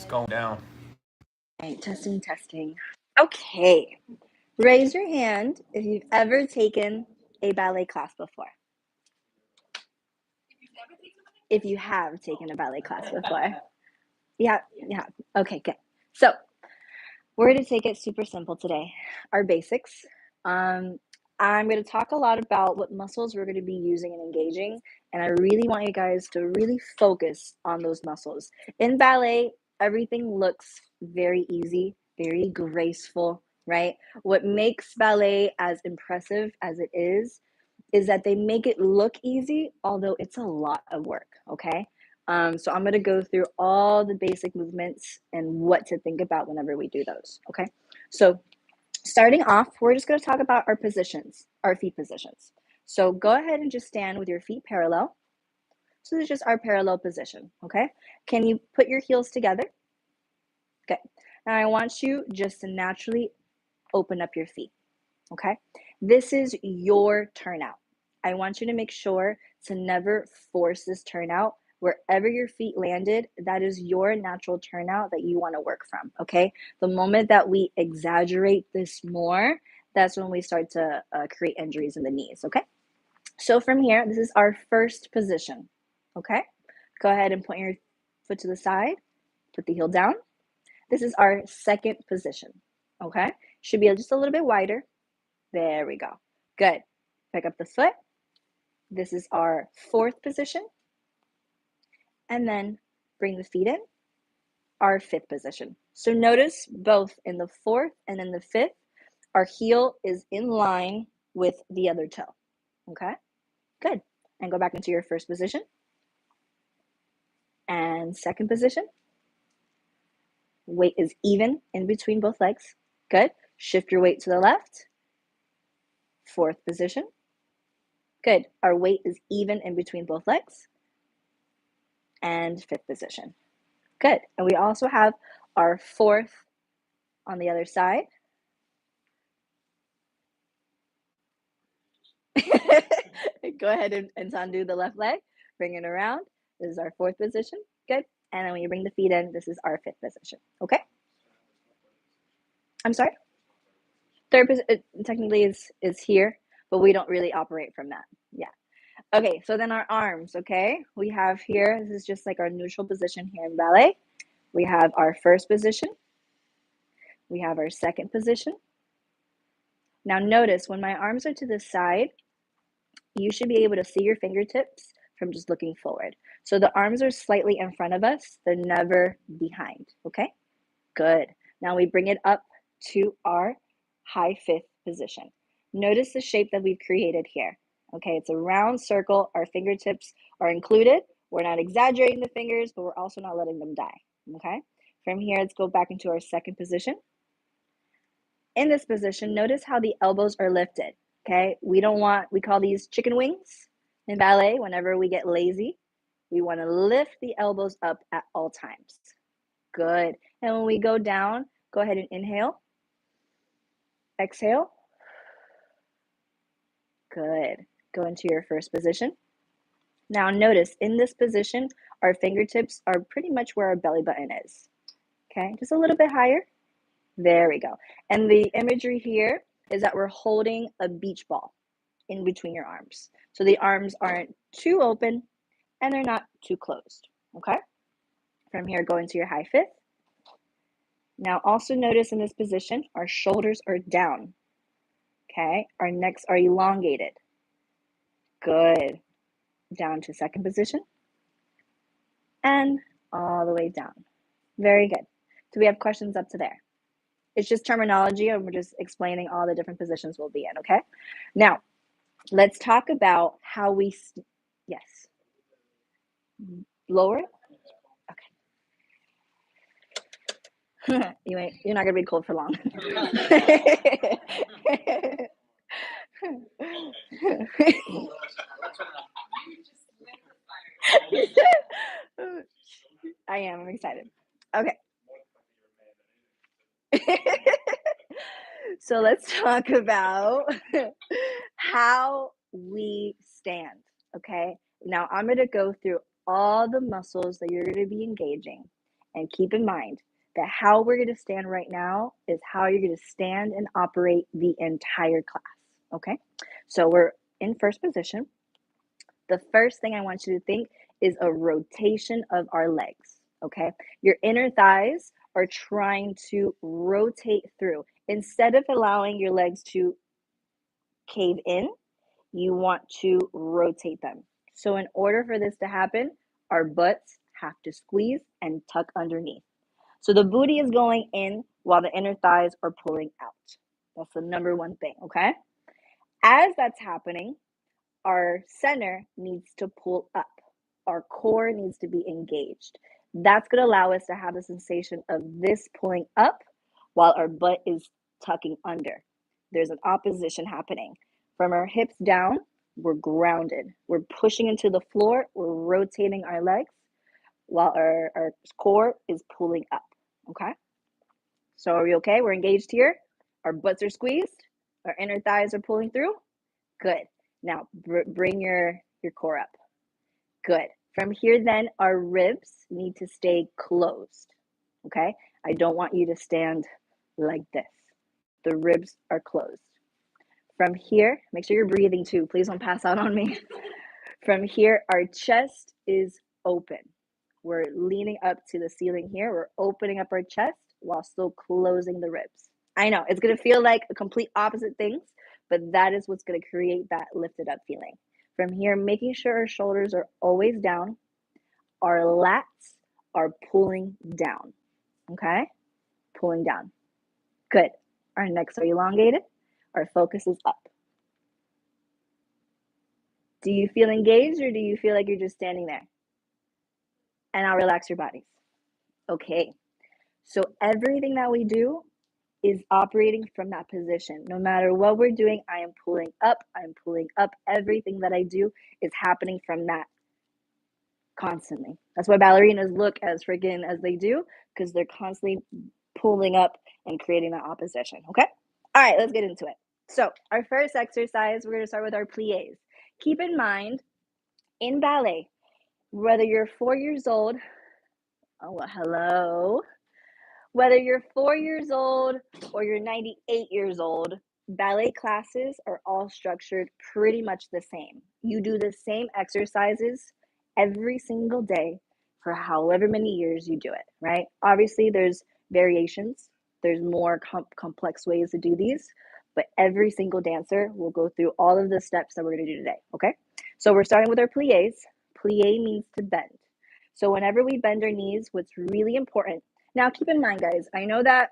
Going down. Right, testing. Okay, raise your hand if you've ever taken a ballet class before. If you have taken a ballet class before. Yeah. Okay, good. So we're going to take it super simple today. Our basics. I'm going to talk a lot about what muscles we're going to be using and engaging, and I really want you guys to really focus on those muscles. In ballet, everything looks very easy, very graceful, right? What makes ballet as impressive as it is that they make it look easy, although it's a lot of work, okay? So I'm going to go through all the basic movements and what to think about whenever we do those, okay? So starting off, we're just going to talk about our positions, our feet positions. So go ahead and just stand with your feet parallel. So this is just our parallel position, okay? Can you put your heels together? Good. Now I want you just to naturally open up your feet, okay? This is your turnout. I want you to make sure to never force this turnout. Wherever your feet landed, that is your natural turnout that you want to work from, okay? The moment that we exaggerate this more, that's when we start to create injuries in the knees, okay? So from here, this is our first position, okay? Go ahead and point your foot to the side, put the heel down. This is our second position, okay? Should be just a little bit wider. There we go. Good. Pick up the foot. This is our fourth position. And then bring the feet in, our fifth position. So notice both in the fourth and in the fifth, our heel is in line with the other toe. Okay? Good. And go back into your first position. And second position. Weight is even in between both legs. Good. Shift your weight to the left. Fourth position. Good. Our weight is even in between both legs. And fifth position. Good. And we also have our fourth on the other side. Go ahead and Tandus the left leg. Bring it around. This is our fourth position. Good. And then when you bring the feet in, this is our fifth position. Okay? I'm sorry? Third position technically is here, but we don't really operate from that. Yeah. Okay, so then our arms, okay? We have here, this is just like our neutral position here in ballet. We have our first position. We have our second position. Now notice when my arms are to the side, you should be able to see your fingertips from just looking forward. So the arms are slightly in front of us. They're never behind, okay? Good. Now we bring it up to our high fifth position. Notice the shape that we've created here. Okay, it's a round circle. Our fingertips are included. We're not exaggerating the fingers, but we're also not letting them die, okay? From here, let's go back into our second position. In this position, notice how the elbows are lifted, okay? We call these chicken wings in ballet. Whenever we get lazy, we want to lift the elbows up at all times. Good. And when we go down, go ahead and inhale. Exhale. Good. Go into your first position. Now notice in this position, our fingertips are pretty much where our belly button is. Okay, just a little bit higher. There we go. And the imagery here is that we're holding a beach ball in between your arms. So the arms aren't too open and they're not too closed. Okay? From here, go into your high fifth. Now also notice in this position, our shoulders are down. Okay? Our necks are elongated. Good. Down to second position. And all the way down. Very good. Do we have questions up to there? It's just terminology, and we're just explaining all the different positions we'll be in, okay? Now, let's talk about how we, yes. Lower it? Okay. You're not gonna be cold for long. I'm excited. Okay. So let's talk about how we stand, okay? Now I'm going to go through all the muscles that you're going to be engaging, And keep in mind that how we're going to stand right now is how you're going to stand and operate the entire class, okay? So we're in first position. The first thing I want you to think is a rotation of our legs, okay? Your inner thighs are trying to rotate through. Instead of allowing your legs to cave in, you want to rotate them. So in order for this to happen, our butts have to squeeze and tuck underneath. So the booty is going in while the inner thighs are pulling out. That's the number one thing, okay? As that's happening, our center needs to pull up. Our core needs to be engaged. That's going to allow us to have the sensation of this pulling up while our butt is tucking under. There's an opposition happening. From our hips down, we're grounded. We're pushing into the floor. We're rotating our legs while our core is pulling up, okay? So are we okay? We're engaged here. Our butts are squeezed. Our inner thighs are pulling through. Good. Now bring your core up. Good. From here then, our ribs need to stay closed, okay? I don't want you to stand like this. The ribs are closed. From here, make sure you're breathing too. Please don't pass out on me. From here, our chest is open. We're leaning up to the ceiling here. We're opening up our chest while still closing the ribs. I know, it's going to feel like a complete opposite things, but that is what's going to create that lifted up feeling. From here, making sure our shoulders are always down. Our lats are pulling down, okay? Pulling down. Good. Our necks are elongated. Our focus is up. Do you feel engaged or do you feel like you're just standing there? And now relax your bodies. Okay. So everything that we do is operating from that position. No matter what we're doing, I am pulling up. I'm pulling up. Everything that I do is happening from that constantly. That's why ballerinas look as freaking as they do, because they're constantly pulling up and creating that opposition. Okay? All right, let's get into it. So our first exercise, we're going to start with our plies. Keep in mind, in ballet, whether you're 4 years old, oh, well, hello. Whether you're 4 years old or you're 98 years old, ballet classes are all structured pretty much the same. You do the same exercises every single day for however many years you do it, right? Obviously, there's variations. There's more complex ways to do these, but every single dancer will go through all of the steps that we're going to do today, okay? So we're starting with our plies. Plie means to bend. So whenever we bend our knees, what's really important, now keep in mind, guys, I know that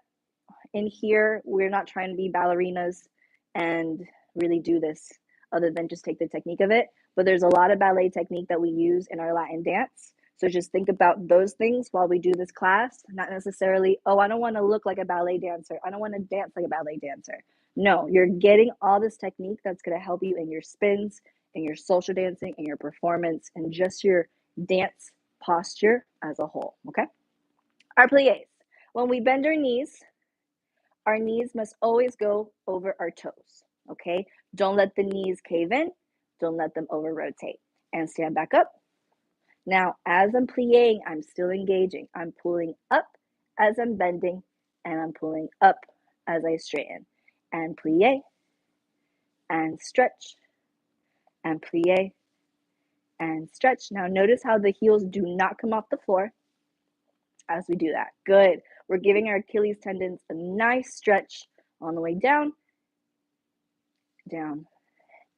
in here, we're not trying to be ballerinas and really do this other than just take the technique of it, but there's a lot of ballet technique that we use in our Latin dance. So just think about those things while we do this class, not necessarily, oh, I don't want to look like a ballet dancer. I don't want to dance like a ballet dancer. No, you're getting all this technique that's going to help you in your spins, in your social dancing, in your performance, and just your dance posture as a whole, okay? Our plies. When we bend our knees must always go over our toes, okay? Don't let the knees cave in. Don't let them over rotate. And stand back up. Now, as I'm plieing, I'm still engaging. I'm pulling up as I'm bending, and I'm pulling up as I straighten. And plie, and stretch, and plie, and stretch. Now, notice how the heels do not come off the floor as we do that. Good. We're giving our Achilles tendons a nice stretch on the way down, down,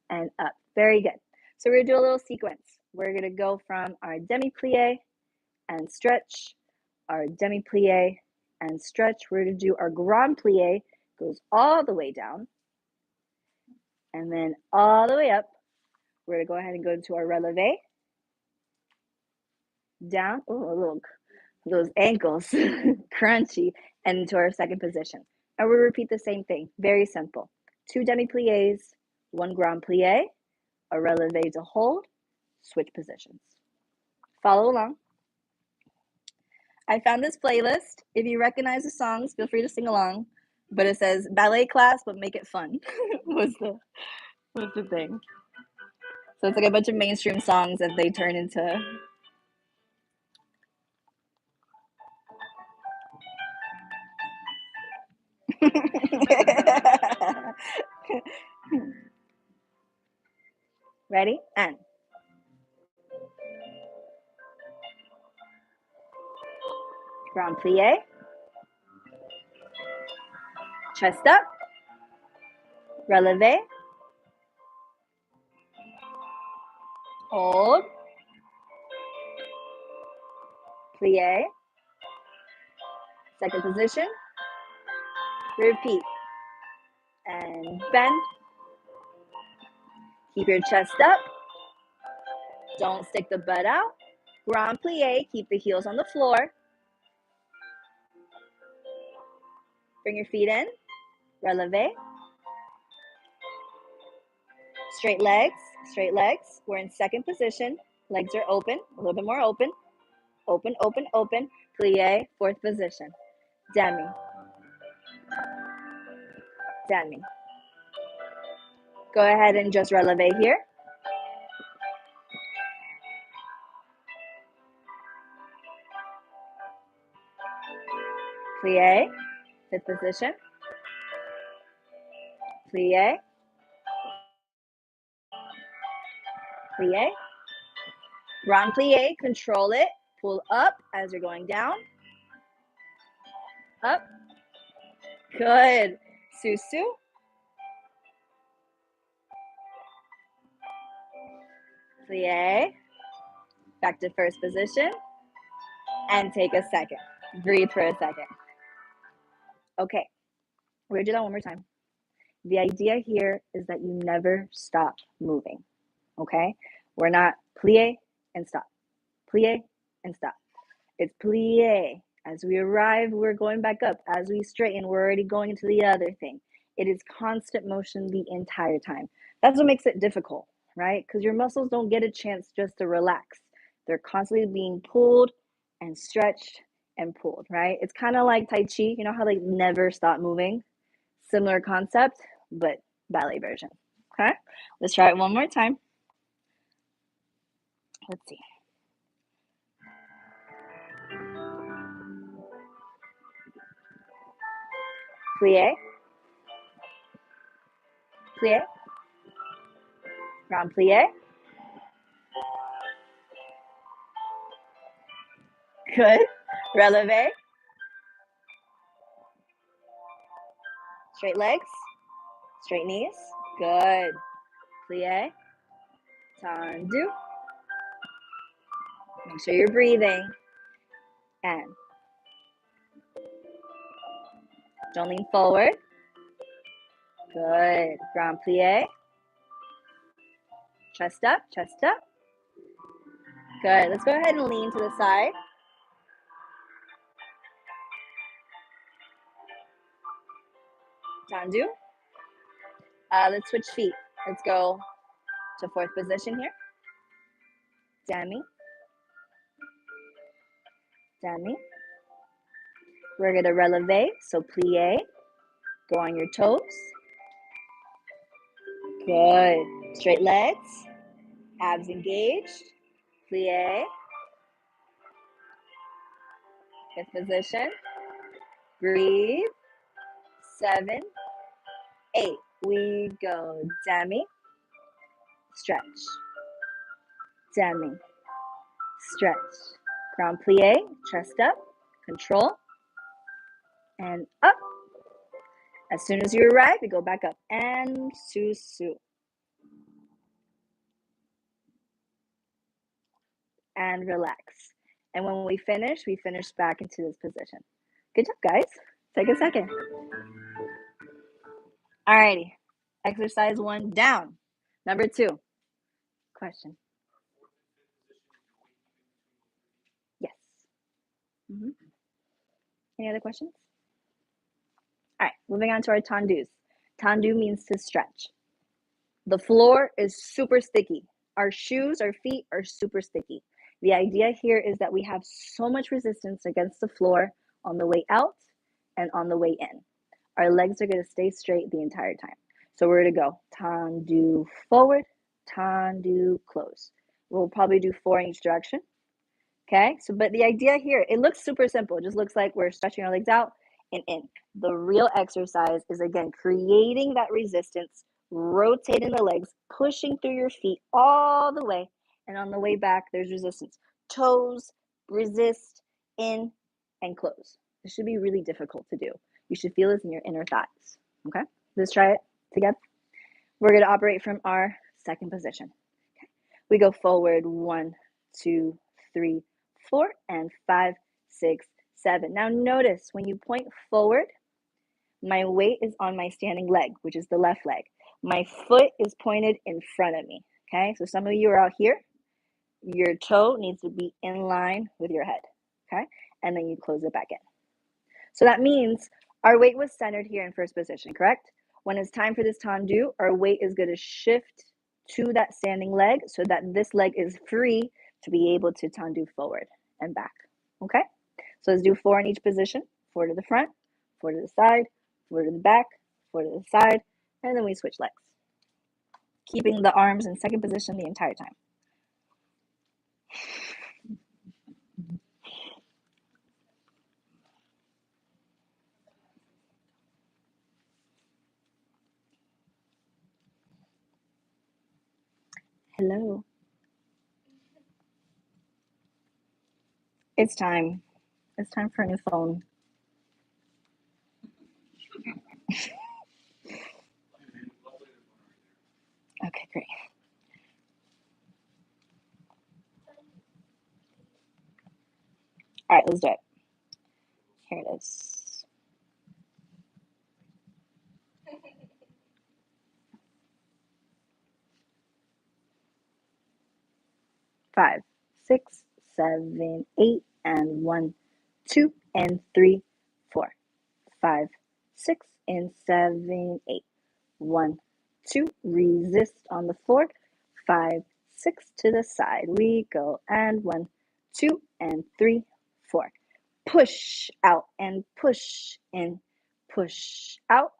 and up. Very good. So we're going to do a little sequence. We're going to go from our demi-plie and stretch, our demi-plie and stretch. We're going to do our grand plie, goes all the way down, and then all the way up. We're going to go ahead and go into our releve, down, oh, look, those ankles, crunchy, and into our second position. And we'll repeat the same thing, very simple. 2 demi-plies, 1 grand plie, a releve to hold, switch positions. Follow along. I found this playlist. If you recognize the songs, feel free to sing along. But it says ballet class, but make it fun. was the thing. So it's like a bunch of mainstream songs that they turn into Ready? And grand plie, chest up, releve, hold, plie, second position, repeat, and bend. Keep your chest up. Don't stick the butt out. Grand plie, keep the heels on the floor. Bring your feet in, releve. Straight legs, straight legs. We're in second position. Legs are open, a little bit more open. Open, open, open. Plie, fourth position. Demi. Demi. Go ahead and just releve here. Plie, fifth position. Plie. Plie. Grand plie, control it. Pull up as you're going down. Up. Good. Susu. Plie. Back to first position. And take a second. Breathe for a second. Okay. We're going to do that one more time. The idea here is that you never stop moving. Okay? We're not plie and stop. Plie and stop. It's plie. As we arrive, we're going back up. As we straighten, we're already going into the other thing. It is constant motion the entire time. That's what makes it difficult, right? Because your muscles don't get a chance just to relax. They're constantly being pulled and stretched and pulled, right? It's kind of like Tai Chi. You know how they never stop moving? Similar concept, but ballet version. Okay? Let's try it one more time. Let's see. Plie, plie, grand plie. Good. Releve. Straight legs, straight knees. Good. Plie. Tendu. Make sure you're breathing. And don't lean forward. Good. Grand plie. Chest up, chest up. Good. Let's go ahead and lean to the side. Tendu. Let's switch feet. Let's go to fourth position here. Demi. Demi. We're going to releve, so plie. Go on your toes. Good. Straight legs. Abs engaged. Plie. Fifth position. Breathe. 7, 8. We go demi. Stretch. Demi. Stretch. Grand plie. Chest up. Control. And up. As soon as you arrive, you go back up. And susu. And relax. And when we finish back into this position. Good job, guys. Take a second. Alrighty. Exercise 1 down. Number 2. Question. Yes. Any other questions? All right, moving on to our tandus. Tandu means to stretch. The floor is super sticky. Our shoes, our feet are super sticky. The idea here is that we have so much resistance against the floor on the way out and on the way in. Our legs are going to stay straight the entire time. So we're going to go tandu forward, tandu close. We'll probably do 4 in each direction. Okay, so but the idea here, it looks super simple. It just looks like we're stretching our legs out and in. The real exercise is, again, creating that resistance, rotating the legs, pushing through your feet all the way. And on the way back, there's resistance. Toes, resist, in, and close. This should be really difficult to do. You should feel this in your inner thighs. Okay? Let's try it together. We're going to operate from our second position. Okay. We go forward 1, 2, 3, 4, and 5, 6, 7. Now notice when you point forward, my weight is on my standing leg, which is the left leg. My foot is pointed in front of me. Okay, so some of you are out here. Your toe needs to be in line with your head. Okay, and then you close it back in. So that means our weight was centered here in first position, correct? When it's time for this tendu, our weight is going to shift to that standing leg so that this leg is free to be able to tendu forward and back. Okay? So let's do 4 in each position. 4 to the front, 4 to the side, 4 to the back, 4 to the side, and then we switch legs. Keeping the arms in second position the entire time. Hello. It's time. It's time for a new phone. Okay, great. All right, let's do it. Here it is. Five, six, seven, 8, and 1, 2, and 3, 4, 5, 6, and 7, 8. 1, 2, resist on the floor. 5, 6 to the side. We go, and 1, 2, and 3, 4. Push out and push in, push out,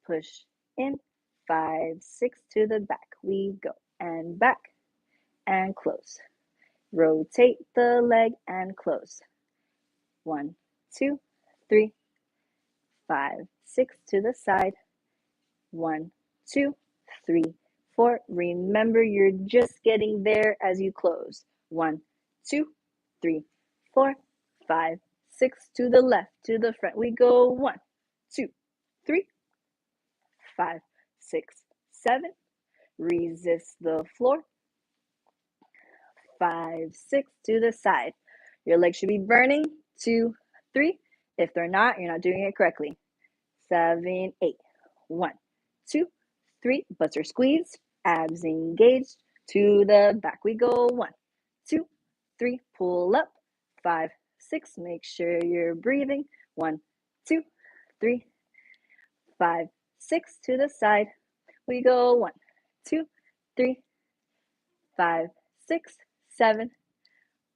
push in. 5, 6 to the back. We go, and back, and close. Rotate the leg and close. 1, 2, 3, 5, 6 to the side. 1, 2, 3, 4. Remember, you're just getting there as you close. 1, 2, 3, 4, 5, 6 to the left, to the front. We go 1, 2, 3, 5, 6, 7. Resist the floor. 5, 6 to the side. Your legs should be burning. 2, 3. If they're not, you're not doing it correctly. 7, 8. 1, 2, 3. Butts are squeezed. Abs engaged. To the back we go. 1, 2, 3. Pull up. 5, 6. Make sure you're breathing. 1, 2, 3, 5, 6. To the side. We go 1, 2, 3, 5, 6, 7.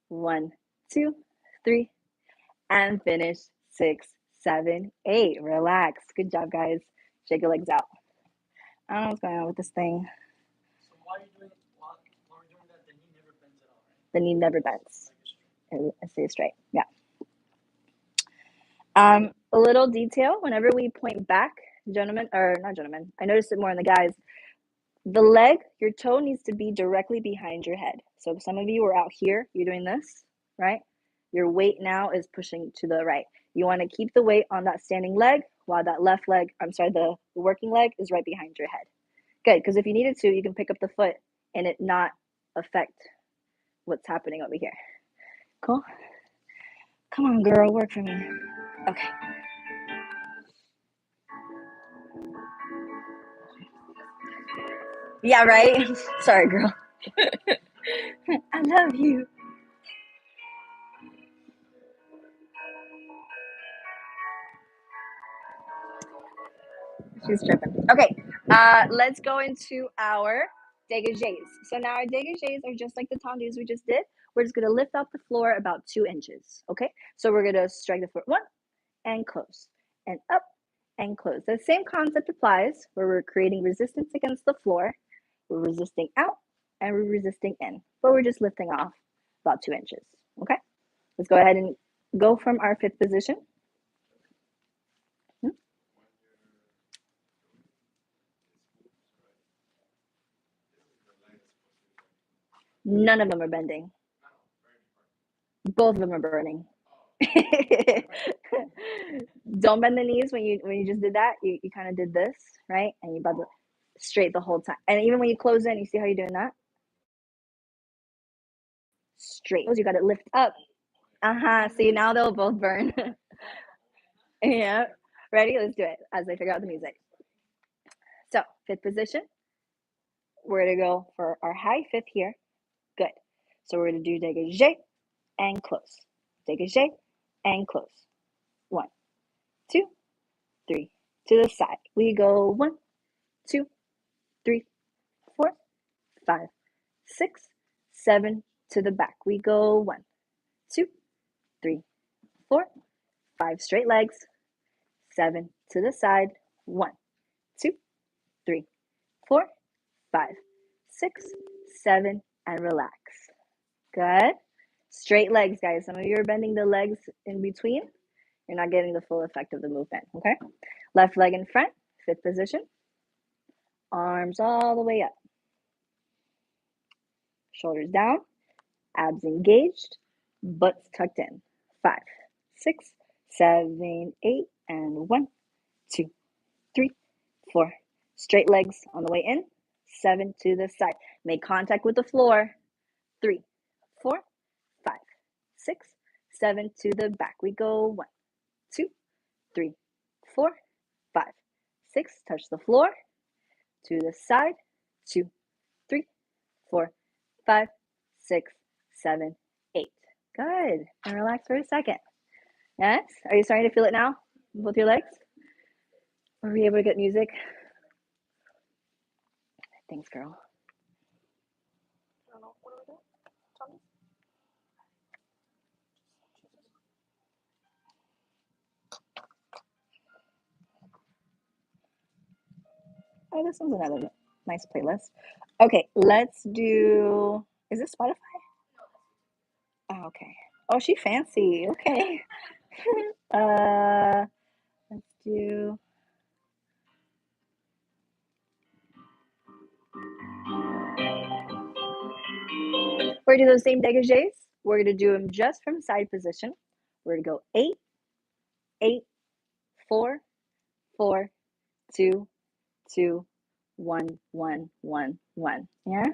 1, 2, 3, and finish. 6, 7, 8. Relax. Good job, guys. Shake your legs out. I don't know what's going on with this thing. So while we're doing that, the knee never bends at all, right? The knee never bends. It stays straight. Yeah. A little detail. Whenever we point back, gentlemen, or not gentlemen, I noticed it more in the guys. The leg, your toe needs to be directly behind your head. So if some of you are out here, you're doing this, right? Your weight now is pushing to the right. You want to keep the weight on that standing leg while that left leg, the working leg is right behind your head. Good, because if you needed to, you can pick up the foot and it not affect what's happening over here. Cool? Come on, girl, work for me. Okay. Yeah, right? Sorry, girl. I love you. She's tripping. Okay, let's go into our dégagés. So now our dégagés are just like the tendus we just did. We're just going to lift off the floor about 2 inches. Okay, so we're going to strike the floor 1 and close and up and close. The same concept applies where we're creating resistance against the floor. We're resisting out and we're resisting in, but we're just lifting off about 2 inches. Okay, let's go ahead and go from our 5th position. None of them are bending. Both of them are burning. Don't bend the knees when you just did that. You kind of did this, right? And you bend straight the whole time. And even when you close in, you see how you're doing that? Straight. You got to lift up. See, now they'll both burn. Yeah. Ready? Let's do it as I figure out the music. So, fifth position. We're going to go for our high fifth here. Good. So we're going to do dégagé and close. Dégagé and close. 1, 2, 3. To the side. We go 1, 2, 3, 4, 5, 6, 7. To the back. We go 1, 2, 3, 4, 5. Straight legs. 7. To the side. 1, 2, 3, 4, 5, 6, 7, and relax. Good. Straight legs, guys. Some of you are bending the legs in between. You're not getting the full effect of the movement, okay? Left leg in front, fifth position. Arms all the way up. Shoulders down, abs engaged, butts tucked in. 5, 6, 7, 8, and 1, 2, 3, 4. Straight legs on the way in. 7 to the side. Make contact with the floor. 3, 4, 5, 6, 7 to the back. We go 1, 2, 3, 4, 5, 6. Touch the floor. To the side. 2, 3, 4, 5, 6, 7, 8. Good. And relax for a second. Yes? Are you starting to feel it now? Both your legs? Are we able to get music? Thanks, girl. Oh, this one's another nice playlist. Okay, let's do. Is this Spotify? Oh, okay. Oh, she fancy. Okay. Let's do. We're gonna do those same dégagés. We're gonna do them just from side position. We're gonna go 8, 8, 4, 4, 2, 2, 1, 1, 1, 1. Yeah?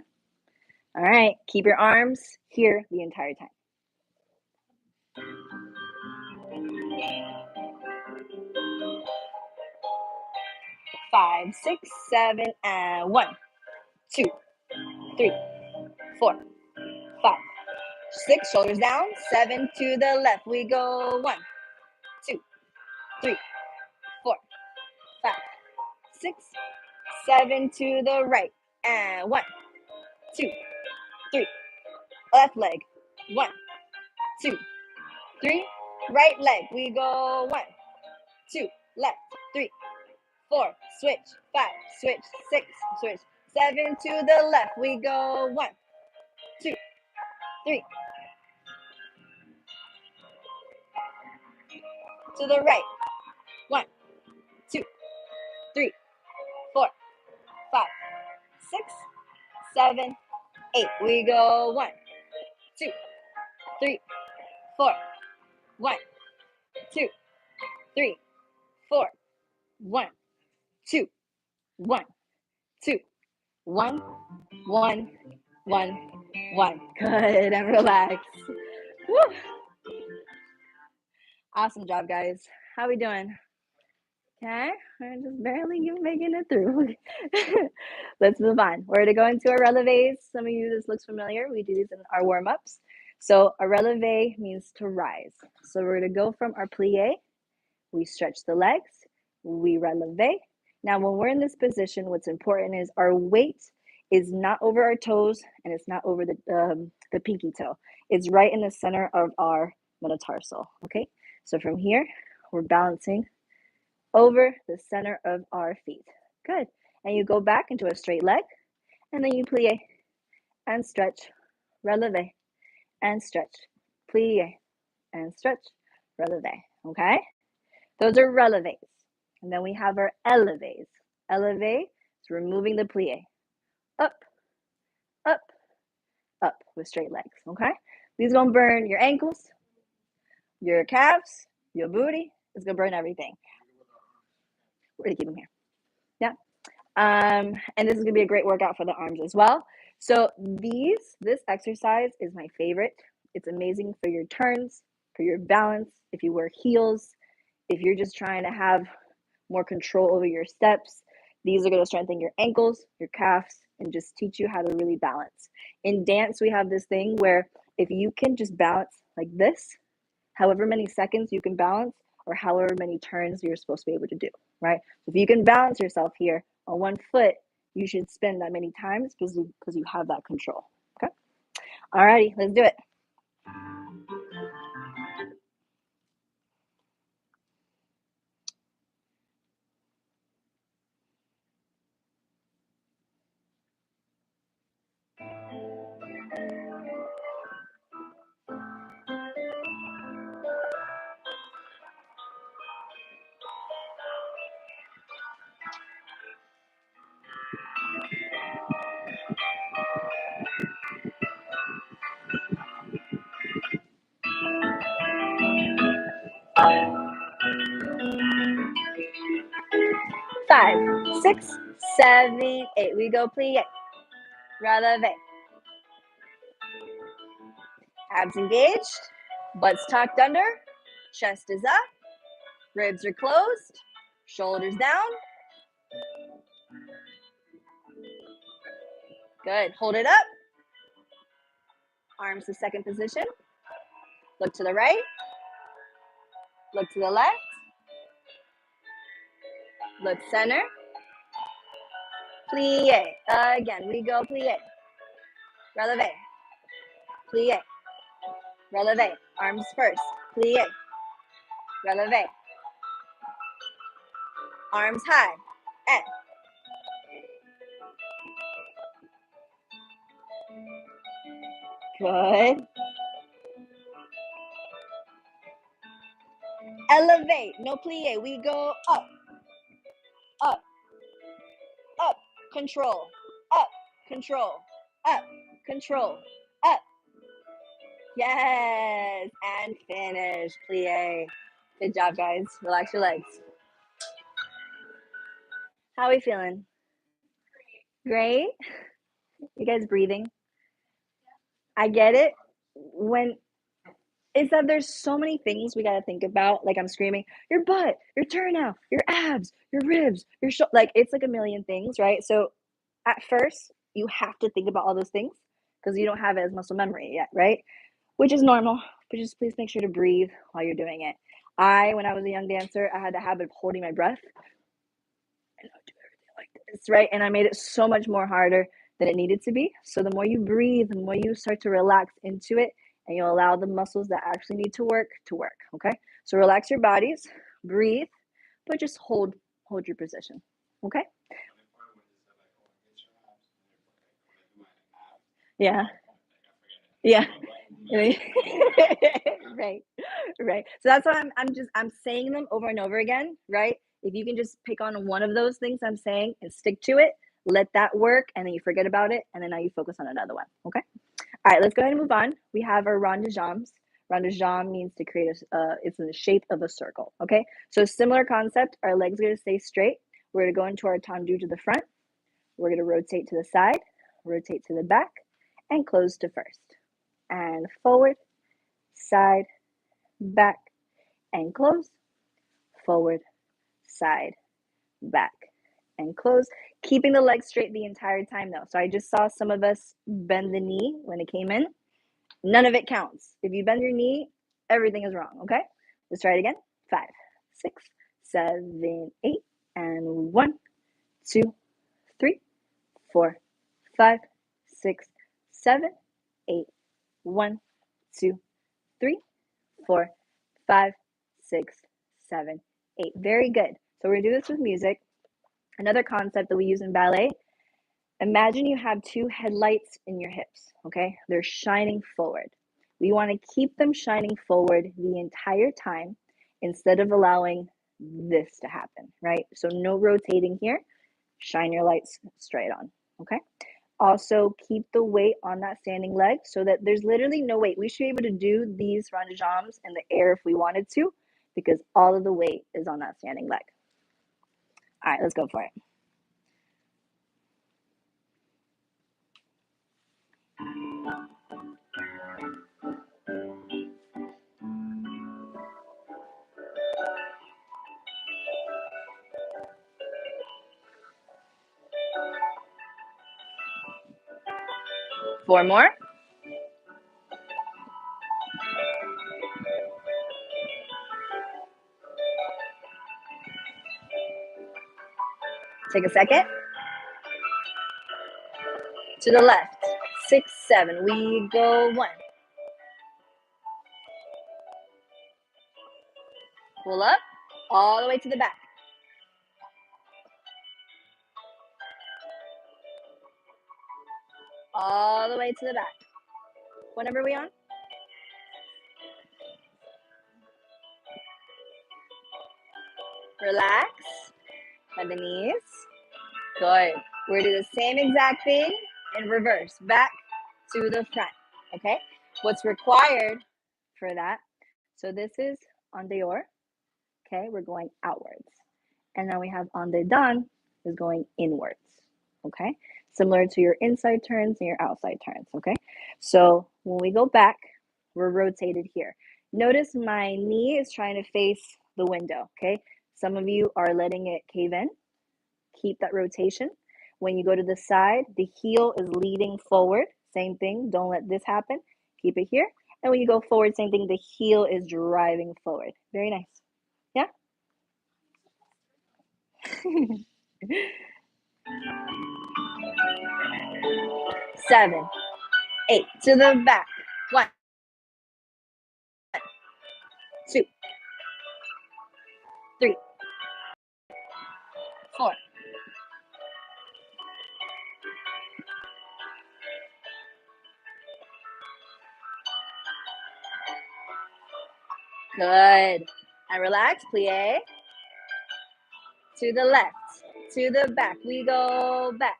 All right. Keep your arms here the entire time. 5, 6, 7, and 1, 2, 3, 4, 5, 6. Shoulders down. 7 to the left. We go 1, 2, 3, 4, 5, 6, 7 to the right. And 1, 2, 3. Left leg. 1, 2, 3. Right leg. We go 1, 2. Left. 3, 4. Switch. 5. Switch. 6. Switch. 7 to the left. We go 1, 2, 3. To the right. 1, 2, 3, 4, 5, 6, 7, 8. We go 1, 2, 3, 4. 1, 2, 3, 4. 1, 2, 1, 2, 1, 1, 1, 1. Good, and relax. Woo. Awesome job, guys. How we doing? Okay, we're just barely making it through. Let's move on. We're gonna go into our releves. Some of you, this looks familiar. We do these in our warm-ups. So a releve means to rise. So we're gonna go from our plie. We stretch the legs. We releve. Now, when we're in this position, what's important is our weight is not over our toes and it's not over the pinky toe. It's right in the center of our metatarsal. Okay, so from here, we're balancing over the center of our feet. Good. And you go back into a straight leg, and then you plie and stretch, releve and stretch, plie and stretch, releve. Okay? Those are releves. And then we have our eleves. Eleve is removing the plie. Up, up, up with straight legs, okay? These are gonna burn your ankles, your calves, your booty. It's gonna burn everything. We're gonna keep them here. Yeah. And this is gonna be a great workout for the arms as well. So this exercise is my favorite. It's amazing for your turns, for your balance, if you wear heels, if you're just trying to have more control over your steps. These are going to strengthen your ankles, your calves, and just teach you how to really balance. In dance, we have this thing where if you can just balance like this, however many seconds you can balance, or however many turns you're supposed to be able to do, right? So if you can balance yourself here on one foot, you should spin that many times because you have that control, okay? All righty, let's do it. 5, 6, 7, 8. We go plie. Releve. Abs engaged, butts tucked under, chest is up, ribs are closed, shoulders down. Good. Hold it up. Arms to second position. Look to the right. Look to the left. Look center. Plie. Again, we go plie. Releve. Plie. Releve. Arms first. Plie. Releve. Arms high. And good. Elevate. No plie. We go up. Up. Up. Control. Up. Control. Up. Control. Up. Yes. And finish. Plie. Good job, guys. Relax your legs. How are we feeling? Great. You guys breathing? I get it. When it's that there's so many things we got to think about. Like I'm screaming, your butt, your turnout, your abs, your ribs, your like it's like a million things, right? So at first, you have to think about all those things because you don't have it as muscle memory yet, right? Which is normal, but just please make sure to breathe while you're doing it. When I was a young dancer, I had the habit of holding my breath and I would do everything like this, right? And I made it so much more harder than it needed to be. So the more you breathe, the more you start to relax into it, and you'll allow the muscles that actually need to work, okay? So relax your bodies, breathe, but just hold your position, okay? Yeah. Yeah. Right. Right. So that's why I'm saying them over and over again, right? If you can just pick on one of those things I'm saying and stick to it, let that work, and then you forget about it, and then now you focus on another one. Okay. All right, let's go ahead and move on. We have our rond de jambes. Rond de jambe means to create it's in the shape of a circle. Okay. So similar concept. Our legs are going to stay straight. We're going to go into our tendu to the front. We're going to rotate to the side, rotate to the back, and close to first. And forward, side, back, and close. Forward, side, back, and close. Keeping the legs straight the entire time though. So I just saw some of us bend the knee when it came in. None of it counts. If you bend your knee, everything is wrong, okay? Let's try it again. 5, 6, 7, 8, and 1, 2, 3, 4, 5, 6, 7, 8, 1, 2, 3, 4, 5, 6, 7, 8. Very good. So we're gonna do this with music. Another concept that we use in ballet. Imagine you have 2 headlights in your hips, okay? They're shining forward. We want to keep them shining forward the entire time instead of allowing this to happen, right? So no rotating here. Shine your lights straight on, okay? Also, keep the weight on that standing leg so that there's literally no weight. We should be able to do these rondejams in the air if we wanted to, because all of the weight is on that standing leg. All right, let's go for it. Four more. Take a second. To the left. 6, 7. We go 1. Pull up. All the way to the back. All the way to the back. What number are we on? Relax. Bend the knees. Good. We're going to do the same exact thing in reverse. Back to the front. Okay? What's required for that? So this is en dehors. Okay? We're going outwards. And now we have en dedans is going inwards. Okay? Similar to your inside turns and your outside turns. Okay? So when we go back, we're rotated here. Notice my knee is trying to face the window. Okay? Some of you are letting it cave in. Keep that rotation. When you go to the side, the heel is leading forward. Same thing. Don't let this happen. Keep it here. And when you go forward, same thing. The heel is driving forward. Very nice. Yeah? 7, 8. To the back. 1, 2, 3, 4. Good. And relax. Plie. To the left. To the back. We go back.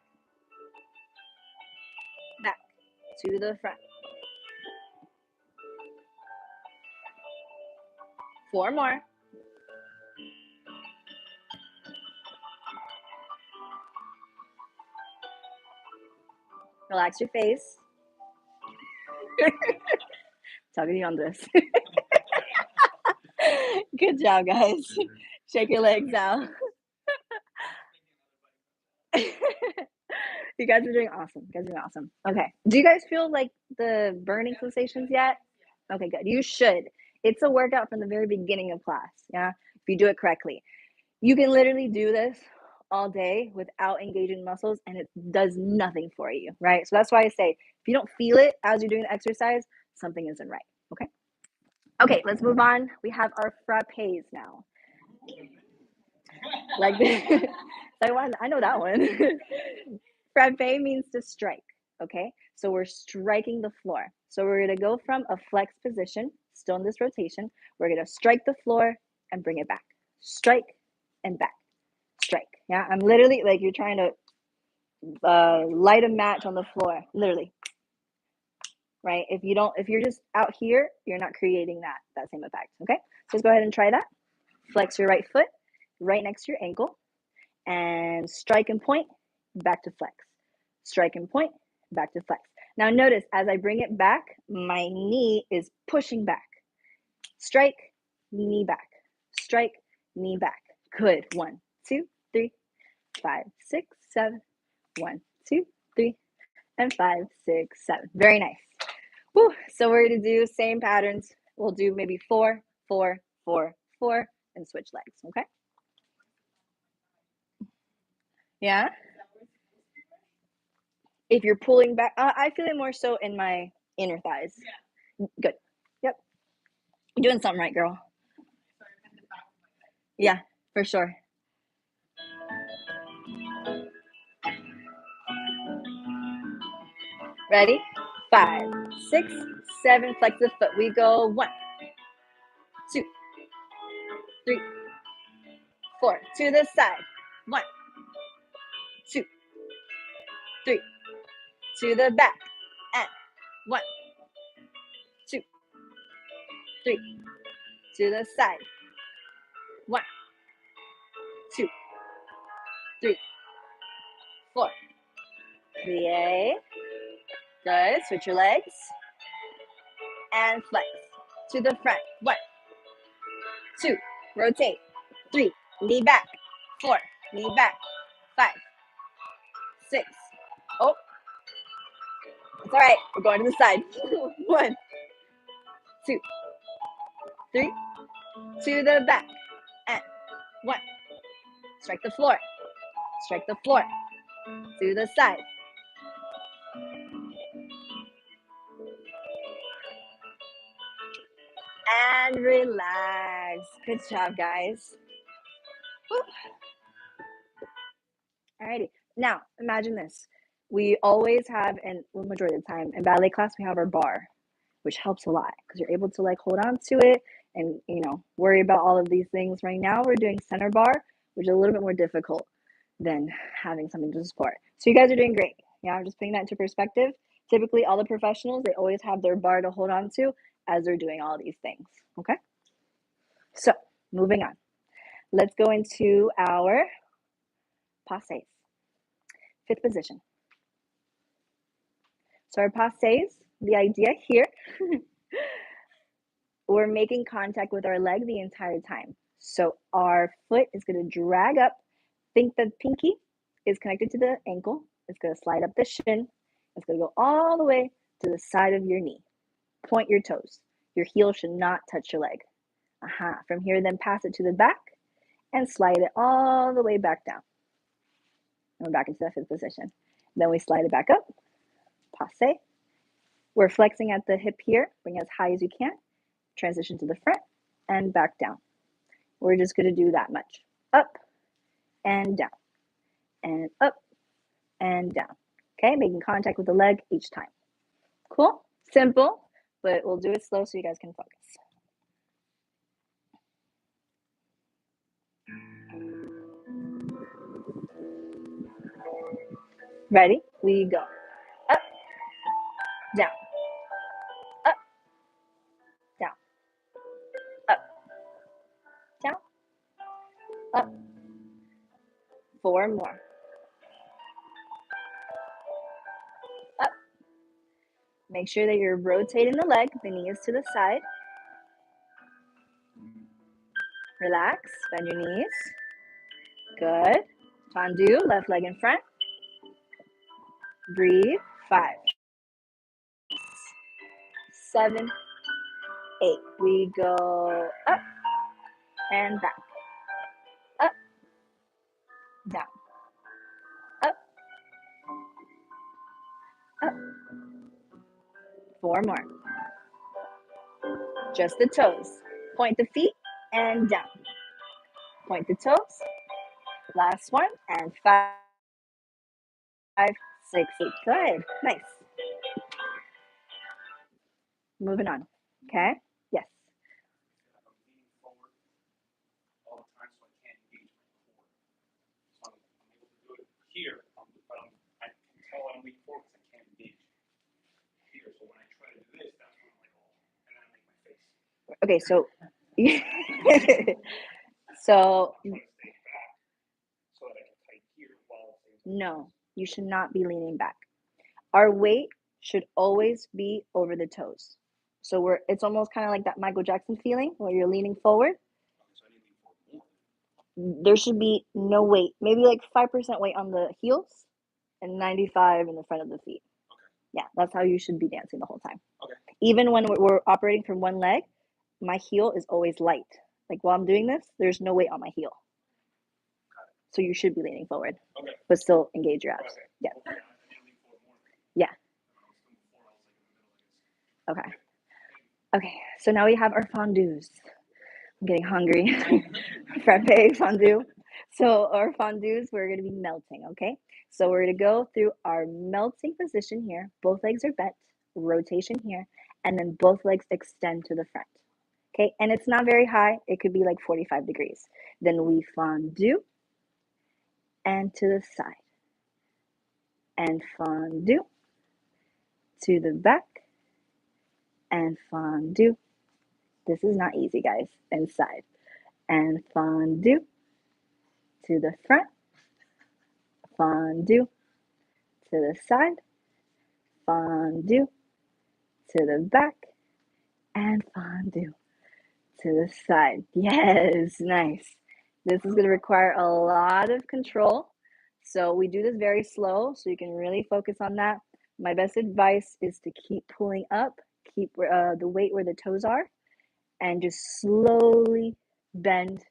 Back. To the front. 4 more. Relax your face. Talking to you on this. Good job, guys. Shake your legs out. You guys are doing awesome. You guys are doing awesome. Okay. Do you guys feel like the burning sensations yet? Okay, good. You should. It's a workout from the very beginning of class. Yeah. If you do it correctly, you can literally do this all day without engaging muscles and it does nothing for you, right? So that's why I say if you don't feel it as you're doing the exercise, something isn't right. Okay. Okay, let's move on. We have our frappes now. Like this. I know that one. Frappe means to strike. Okay, so we're striking the floor. So we're gonna go from a flex position, still in this rotation. We're gonna strike the floor and bring it back. Strike and back. Strike. Yeah, I'm literally like you're trying to light a match on the floor. Literally. Right? If you're just out here, you're not creating that same effect. Okay, so let's go ahead and try that. Flex your right foot right next to your ankle and strike and point, back to flex. Strike and point, back to flex. Now notice as I bring it back, my knee is pushing back. Strike, knee back. Strike, knee back. Good. 1, 2, 3, 5, 6, 7. 1, 2, 3, and 5, 6, 7. Very nice. Whew. So we're going to do same patterns. We'll do maybe 4, 4, 4, 4, and switch legs. Okay? Yeah? If you're pulling back, I feel it more so in my inner thighs. Yeah. Good. Yep. You're doing something right, girl. Yeah, for sure. Ready? 5, 6, 7. Flex the foot. We go 1, 2, 3, 4. To the side. 1, 2, 3, to the back, and 1, 2, 3, to the side, 1, 2, 3, 4, plie, good, switch your legs, and flex, to the front, 1, 2, rotate, 3, knee back, 4, knee back, 5, 6, oh, it's all right, we're going to the side, 1, 2, 3, to the back, and 1, strike the floor, to the side, and relax. Good job, guys. Woo. Alrighty. Now, imagine this. We always have, and well, majority of the time, in ballet class, we have our bar, which helps a lot because you're able to like hold on to it and, worry about all of these things. Right now, we're doing center bar, which is a little bit more difficult than having something to support. So you guys are doing great. Yeah, I'm just putting that into perspective. Typically, all the professionals, they always have their bar to hold on to as they're doing all these things. Okay? So, moving on. Let's go into our passes. 5th position. So our passes, the idea here, we're making contact with our leg the entire time. So our foot is going to drag up. Think the pinky is connected to the ankle. It's going to slide up the shin. It's going to go all the way to the side of your knee. Point your toes. Your heel should not touch your leg. From here, then pass it to the back and slide it all the way back down. And we're back into that 5th position. Then we slide it back up. Passe. We're flexing at the hip here. Bring it as high as you can. Transition to the front and back down. We're just going to do that much. Up and down. And up and down. Okay, making contact with the leg each time. Cool? Simple, but we'll do it slow so you guys can focus. Ready? We go. Up, down, up, down, up, down, up. 4 more. Up. Make sure that you're rotating the leg. The knee is to the side. Relax. Bend your knees. Good. Fondu. Left leg in front. Breathe. 5, 7, 8. We go up and back. Up, down. Up, up. 4 more. Just the toes. Point the feet and down. Point the toes. Last one. And 5, 6, 8. Good. Nice. Moving on. Okay? Yes. Here, but I can tell when I'm leaning forward because I can't engage here. So when I try to do this, that's when I'm like, oh, and then I make my face. Okay, so So that I can tight here while no, you should not be leaning back. Our weight should always be over the toes. So it's almost kind of like that Michael Jackson feeling where you're leaning forward. There should be no weight, maybe like 5% weight on the heels and 95 in the front of the feet. Okay. Yeah, that's how you should be dancing the whole time. Okay. Even when we're operating from one leg, my heel is always light. Like while I'm doing this, there's no weight on my heel. So you should be leaning forward, okay, but still engage your abs. Okay. Yeah. Okay. Yeah. Okay. Okay, so now we have our fondus. I'm getting hungry. Frappe, fondue. So our fondus, we're going to be melting, okay? So we're going to go through our melting position here. Both legs are bent, rotation here, and then both legs extend to the front. Okay, and it's not very high. It could be like 45 degrees. Then we fondue and to the side. And fondue to the back, and Fondu. This is not easy, guys. And side, and Fondu to the front, Fondu to the side, Fondu to the back, and Fondu to the side. Yes, nice. This is going to require a lot of control. So we do this very slow so you can really focus on that. My best advice is to keep pulling up, keep the weight where the toes are, and just slowly bend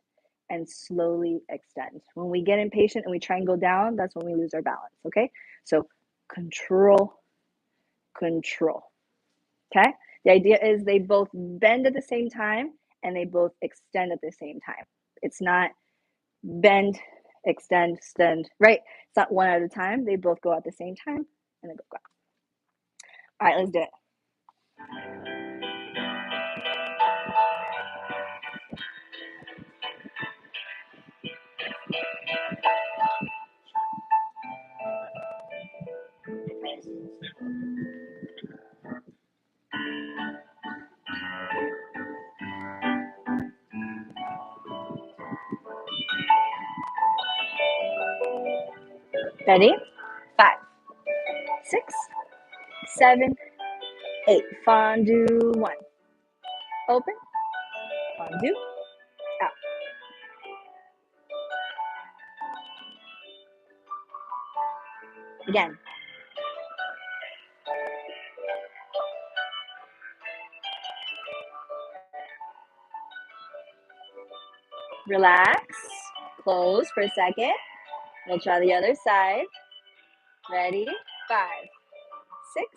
and slowly extend. When we get impatient and we try and go down, that's when we lose our balance, okay? So control, control, okay? The idea is they both bend at the same time and they both extend at the same time. It's not bend, extend, extend, right? It's not one at a time. They both go at the same time and then go. All right, let's do it. Ready? 5, 6, 7, 8. Fondu. 1. Open. Fondu. Out. Again. Relax. Close for a second. We'll try the other side. Ready? 5, 6,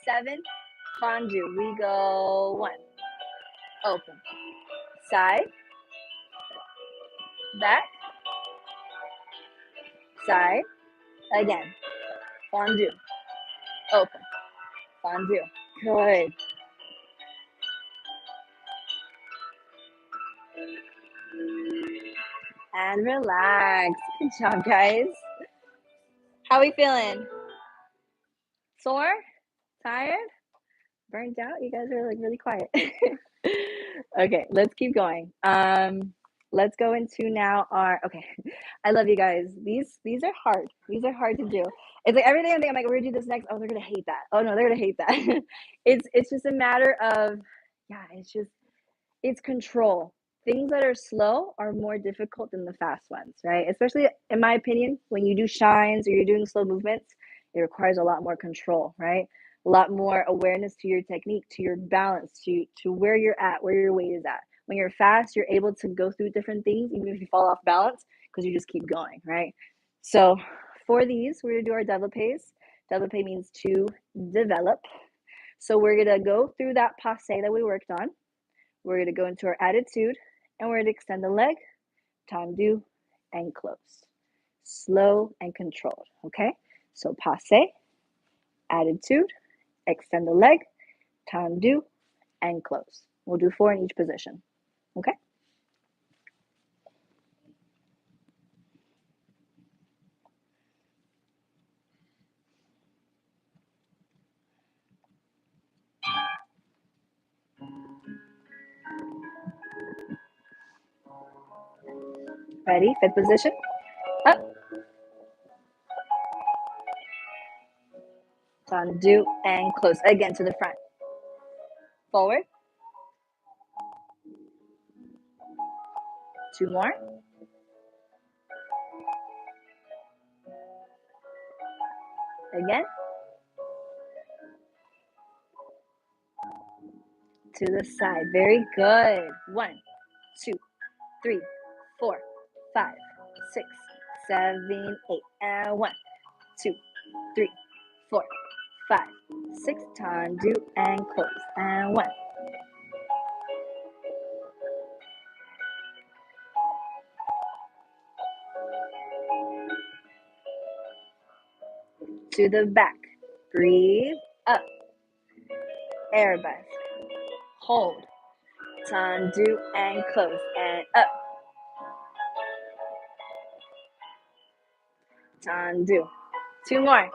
7. Fondu. We go 1. Open. Side. Back. Side. Again. Fondu. Open. Fondu. Good. And relax. Good job, guys. How we feeling? Sore? Tired? Burnt out? You guys are like really quiet. Okay, let's keep going. Let's go into now our okay. I love you guys. These are hard. These are hard to do. It's like every day I'm like, we're gonna do this next. Oh, they're gonna hate that. Oh no, they're gonna hate that. It's just a matter of yeah, it's control. Things that are slow are more difficult than the fast ones, right? Especially in my opinion, when you do shines or you're doing slow movements, it requires a lot more control, right? A lot more awareness to your technique, to your balance, to where you're at, where your weight is at. When you're fast, you're able to go through different things, even if you fall off balance, because you just keep going, right? So for these, we're gonna do our developes. Develope means to develop. So we're gonna go through that passe that we worked on. We're going to go into our attitude and we're going to extend the leg, tendu, and close. Slow and controlled, okay? So passe, attitude, extend the leg, tendu, and close. We'll do 4 in each position, okay? Ready? 5th position. Up, tendu, and close. Again to the front. Forward. 2 more. Again. To the side. Very good. 1, 2, 3, 4, 5, 6, 7, 8. And 1, 2, 3, 4, 5, 6. Tendu and close. And 1. To the back. Breathe up. Arabesque. Hold. Tendu and close. And up. Tendu. 2 more.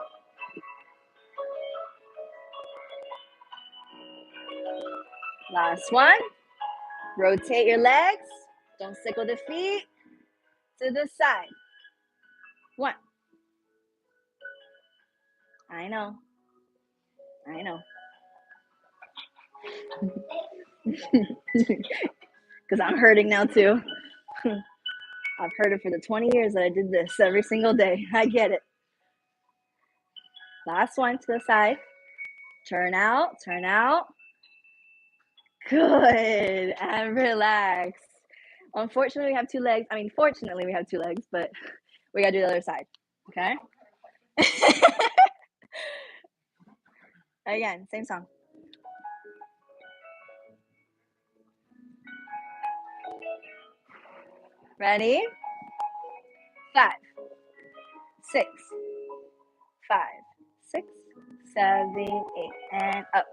Last one. Rotate your legs. Don't stick with the feet. To the side. One. I know. I know. Because I'm hurting now too. I've heard it for the 20 years that I did this every single day. I get it. Last one to the side. Turn out, turn out. Good. And relax. Unfortunately, we have two legs. I mean, fortunately, we have two legs, but we got to do the other side. Okay? Again, same song. Ready? 5, 6, 5, 6, 7, 8, and up.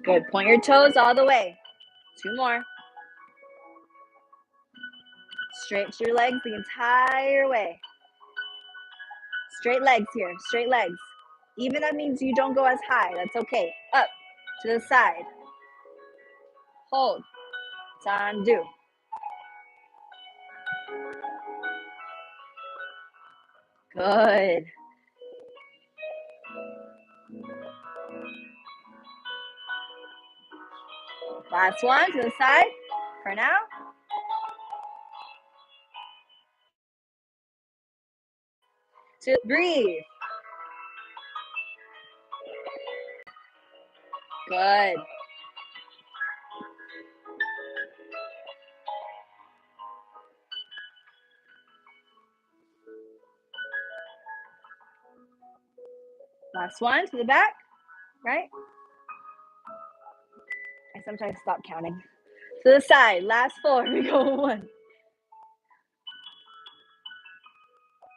Good. Point your toes all the way. 2 more. Stretch your legs the entire way. Straight legs here. Straight legs. Even that means you don't go as high. That's okay. Up to the side. Hold. Tandus. Good. Last one to the side for now. To breathe. Good. Last one to the back, right? I sometimes stop counting. To the side, last 4. Here we go. 1.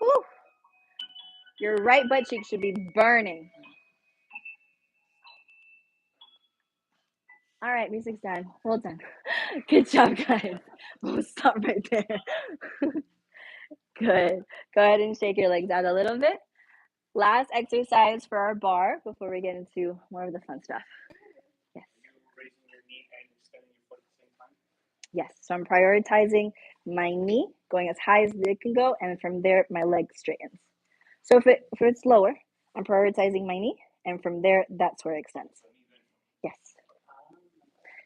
Woo. Your right butt cheek should be burning. All right, music's done. Well done. Good job, guys. We'll stop right there. Good. Go ahead and shake your legs out a little bit. Last exercise for our bar before we get into more of the fun stuff. Yes. Raising your knee and extending your foot at the same time? Yes. So I'm prioritizing my knee going as high as it can go, and from there my leg straightens. So if it's lower, I'm prioritizing my knee, and from there that's where it extends. Yes.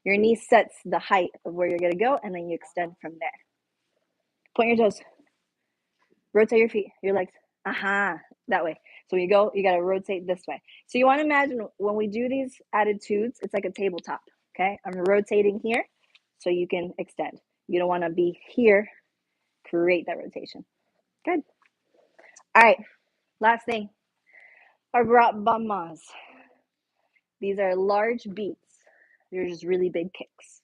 Your knee sets the height of where you're gonna go, and then you extend from there. Point your toes. Rotate your feet, your legs. That way. So when you go, you gotta rotate this way. So you wanna imagine when we do these attitudes, it's like a tabletop, okay? I'm rotating here so you can extend. You don't wanna be here, create that rotation. Good. All right, last thing. Our bamas. These are large beats. They're just really big kicks,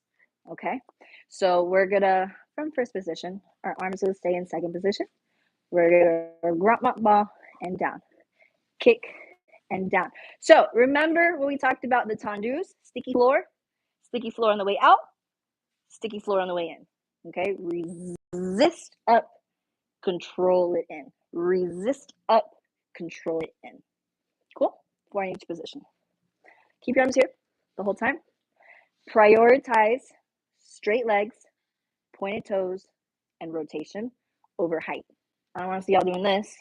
okay? So we're gonna, from first position, our arms will stay in second position. We're gonna grab ball and down, kick and down. So remember when we talked about the tandus, sticky floor on the way out, sticky floor on the way in. Okay, resist up, control it in. Resist up, control it in. Cool. 4 in each position. Keep your arms here the whole time. Prioritize straight legs, pointed toes, and rotation over height. I don't want to see y'all doing this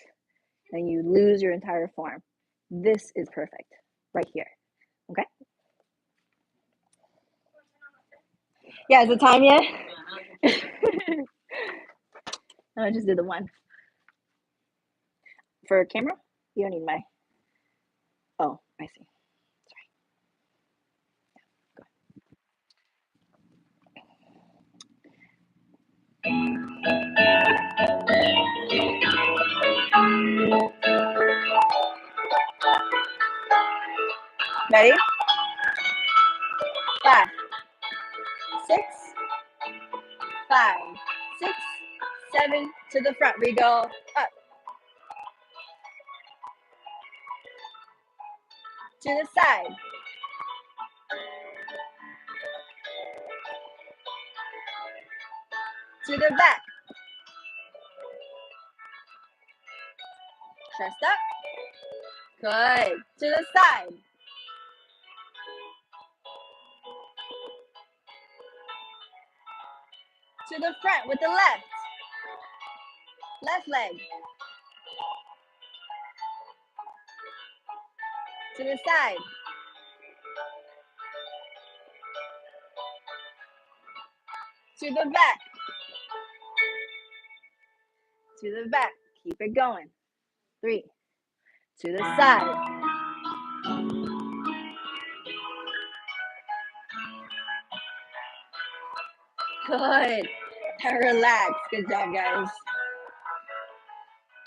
and you lose your entire form. This is perfect right here. Okay? Yeah, is it time yet? No, I just did the one. For camera, you don't need my. Oh, I see. Ready? 5, 6, 5, 6, 7 to the front. We go up. To the side. To the back. Chest up. Good. To the side. To the front with the left. Left leg. To the side. To the back. To the back. Keep it going. 3. To the side. Good. And relax. Good job, guys.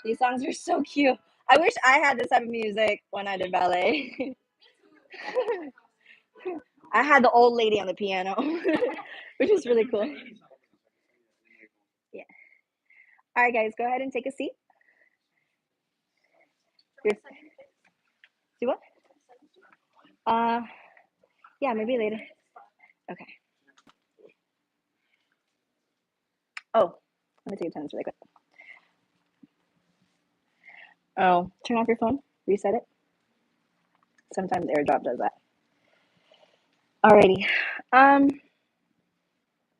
These songs are so cute. I wish I had this type of music when I did ballet. I had the old lady on the piano, which is really cool. Yeah. All right, guys, go ahead and take a seat. See what? Yeah, maybe later. Okay. Oh, let me take attendance really quick. Oh, turn off your phone. Reset it. Sometimes AirDrop does that. Alrighty.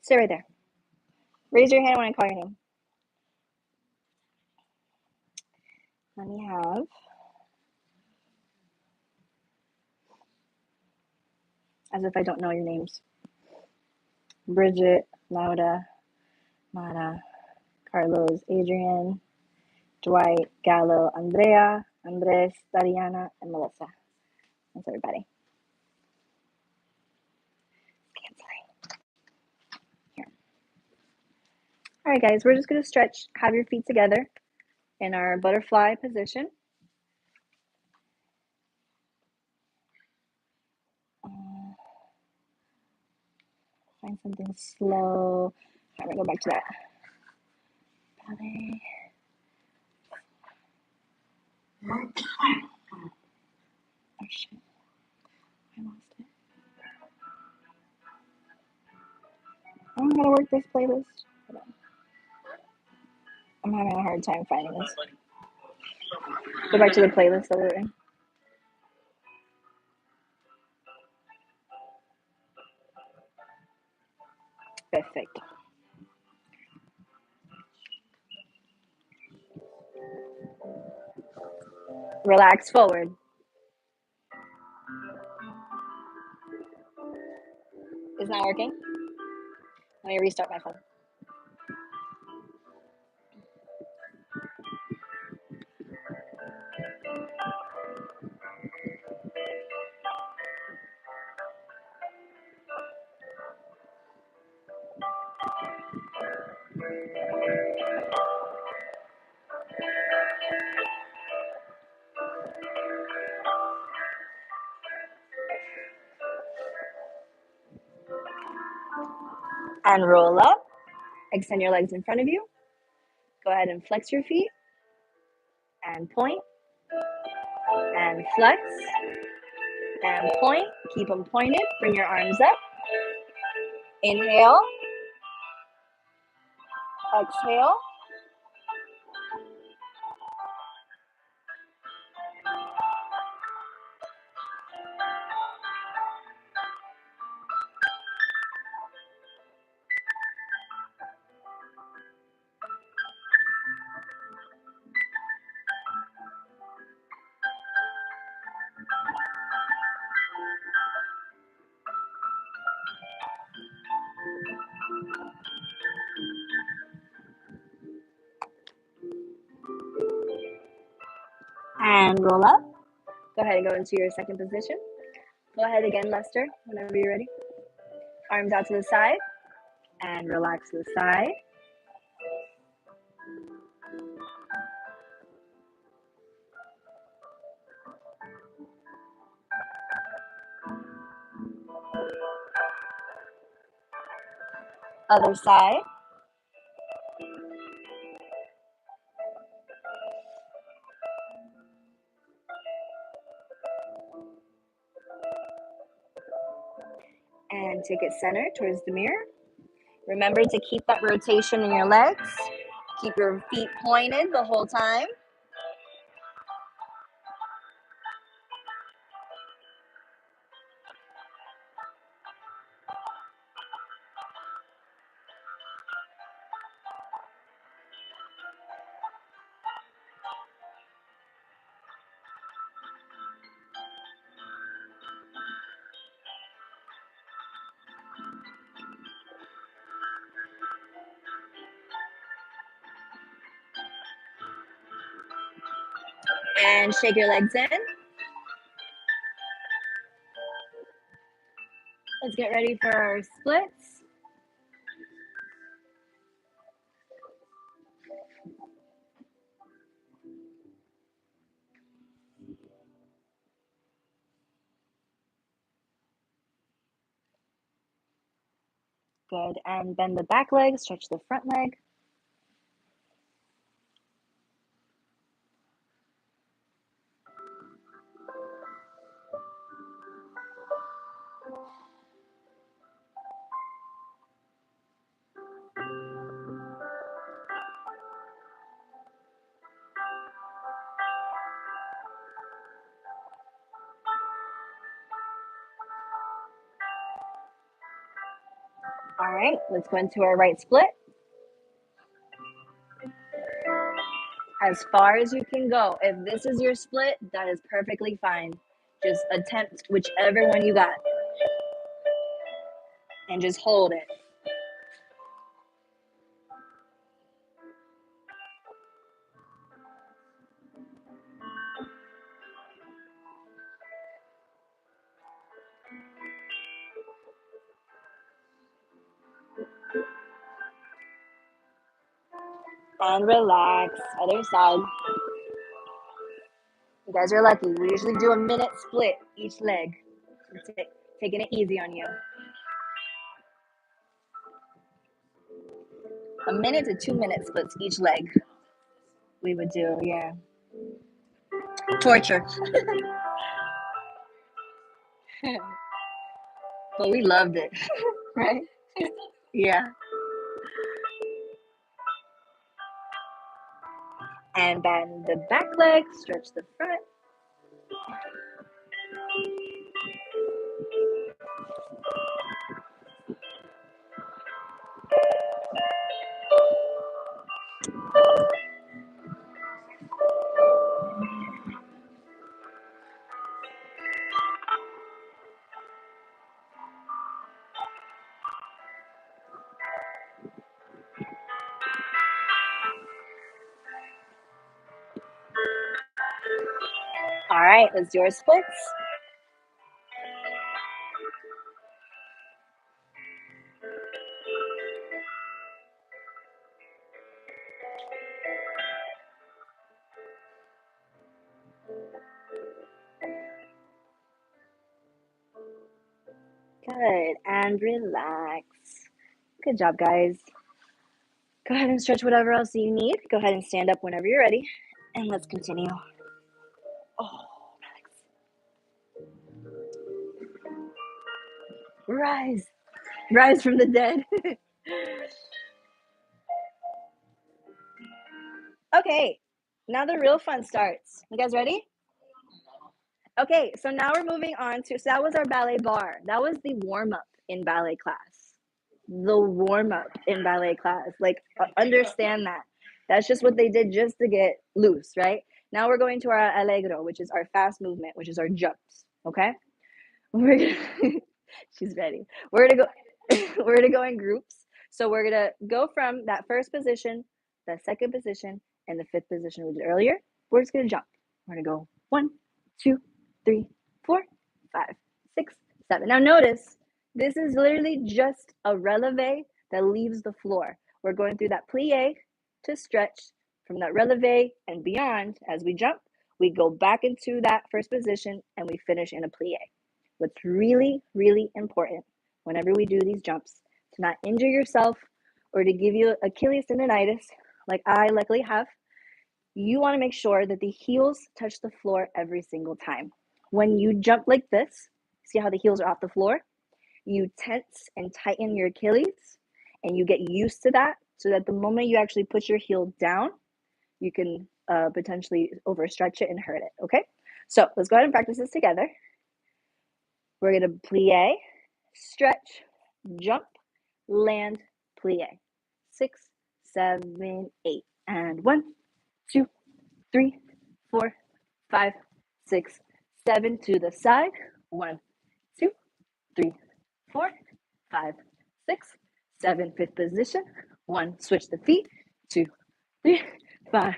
Sit right there. Raise your hand when I call your name. Let me have. As if I don't know your names. Bridget, Lauda, Mara, Carlos, Adrian, Dwight, Gallo, Andrea, Andres, Dariana, and Melissa. That's everybody. Canceling. Here. All right, guys, we're just going to stretch. Have your feet together in our butterfly position. Find something slow. I'm going to go back to that. Ballet. Oh, shit. I lost it. I don't know how to work this playlist. Hold on. I'm having a hard time finding this. Go back to the playlist that we're in. Perfect. Relax forward. It's not working? Let me restart my phone. And roll up. Extend your legs in front of you. Go ahead and flex your feet. And point. And flex. And point. Keep them pointed. Bring your arms up. Inhale. Exhale. And roll up. Go ahead and go into your second position. Go ahead again, Lester, whenever you're ready. Arms out to the side. And relax to the side. Other side. And take it center towards the mirror. Remember to keep that rotation in your legs. Keep your feet pointed the whole time. And shake your legs in. Let's get ready for our splits. Good, and bend the back leg, stretch the front leg. All right, let's go into our right split. As far as you can go. If this is your split, that is perfectly fine. Just attempt whichever one you got. And just hold it. And relax. Other side. You guys are lucky. We usually do a minute split each leg. Taking it easy on you. A minute to 2 minute splits each leg. We would do, yeah. Torture. But we loved it, right? Yeah. And bend the back leg, stretch the front. All right, let's do our splits. Good, and relax. Good job, guys. Go ahead and stretch whatever else you need. Go ahead and stand up whenever you're ready. And let's continue. Oh, relax. Rise from the dead. Okay, now the real fun starts. You guys ready? Okay, so now we're moving on to, so that was our ballet bar. That was the warm-up in ballet class. The warm-up in ballet class. Like, understand that. That's just what they did just to get loose, right? Now we're going to our allegro, which is our fast movement, which is our jumps, okay? We're gonna, she's ready. We're gonna go, we're gonna go in groups. So we're gonna go from that first position, the second position, and the fifth position we did earlier. We're just gonna jump. We're gonna go 1, 2, 3, 4, 5, 6, 7. Now notice, this is literally just a releve that leaves the floor. We're going through that plie to stretch from that releve and beyond. As we jump, we go back into that first position and we finish in a plie. What's really, really important whenever we do these jumps, to not injure yourself or to give you Achilles tendonitis, like I luckily have, you want to make sure that the heels touch the floor every single time. When you jump like this, see how the heels are off the floor? You tense and tighten your Achilles, and you get used to that, so that the moment you actually put your heel down, you can potentially overstretch it and hurt it, okay? So let's go ahead and practice this together. We're going to plie, stretch, jump, land, plie. 6, 7, 8. And 1, 2, 3, 4, 5, 6, 7 to the side. 1, 2, 3, 4, 5, 6, 7. Fifth position. 1, switch the feet. 2, 3, 5,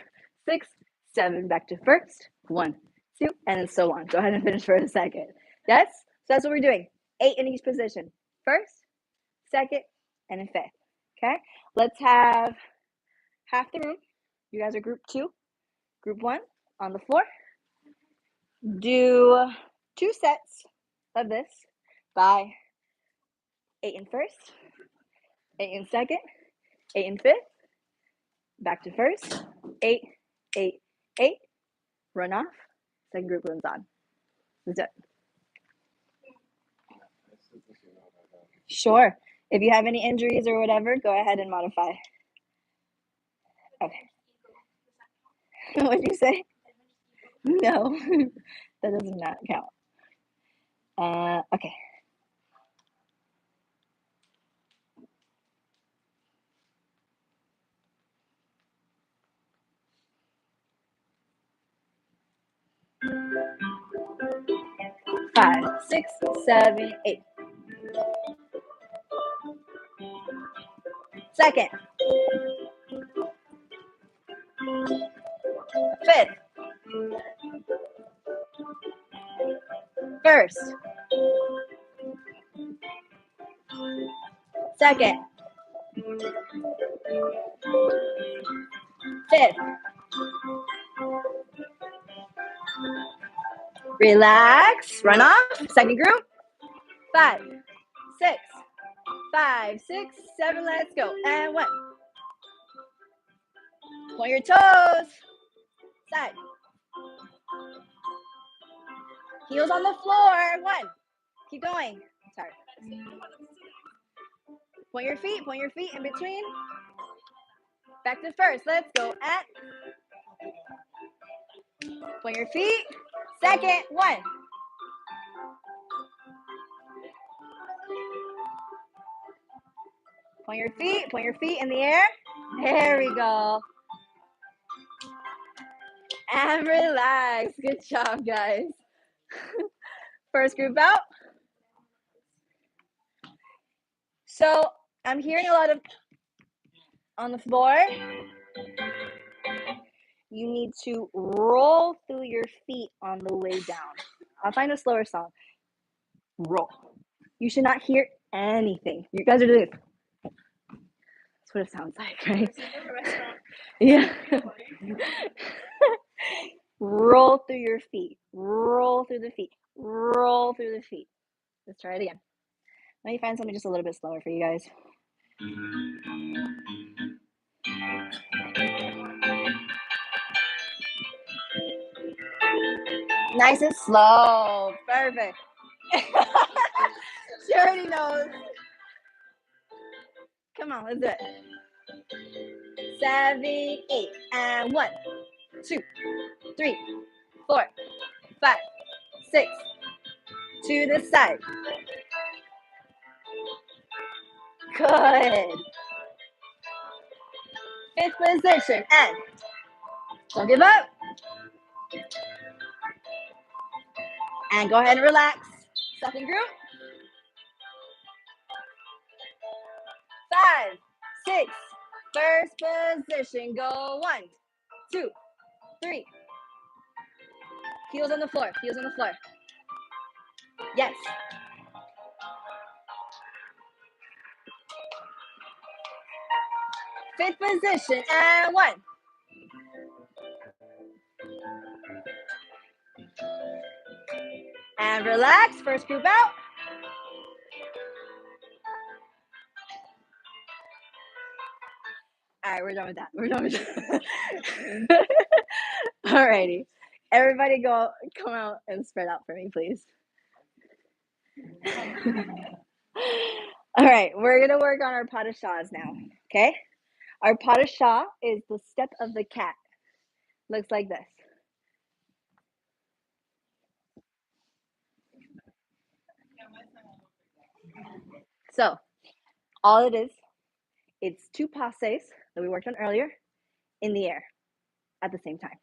6, 7. Back to first. 1, 2, and then so on. Go ahead and finish for a second. Yes? So that's what we're doing. 8 in each position. First, second, and then fifth. Okay? Let's have half the room. You guys are group 2. Group 1 on the floor. Do 2 sets of this by 8 in first, 8 in second, 8 in fifth, back to first, 8, 8, 8, run off, second group runs on. That's it. Sure. If you have any injuries or whatever, go ahead and modify. Okay. What did you say? No, that does not count. Okay. Five, 6, 7, 8. Second. Fifth. First. Second. Fifth. Relax. Run off. Second group. 5, 6, 5, 6, 7. Let's go. And 1. Point your toes. Side. Heels on the floor. 1. Keep going. Sorry. Point your feet in between. Back to first. Let's go. And point your feet. Second. 1. Point your feet in the air. There we go. And relax. Good job, guys. First group out. So I'm hearing a lot of on the floor. You need to roll through your feet on the way down. I'll find a slower song. Roll. You should not hear anything. You guys are doing it. That's what it sounds like, right? Yeah. Roll through your feet. Roll through the feet. Roll through the feet. Let's try it again. Let me find something just a little bit slower for you guys. Nice and slow. Perfect. She already knows. Come on, let's do it. 7, 8, and 1, 2, 3, 4, 5, 6. To the side. Good. Fifth position, and don't give up. And go ahead and relax. Second group. 5, 6. First position. Go 1, 2, 3. Heels on the floor. Heels on the floor. Yes. Fifth position, and 1. And relax. First group out. All right, we're done with that. We're done with that. Alrighty. Everybody come out and spread out for me, please. All right, we're going to work on our pas de chas now, okay? Our pas de chat is the step of the cat. Looks like this. So, all it is, it's 2 passes that we worked on earlier in the air at the same time.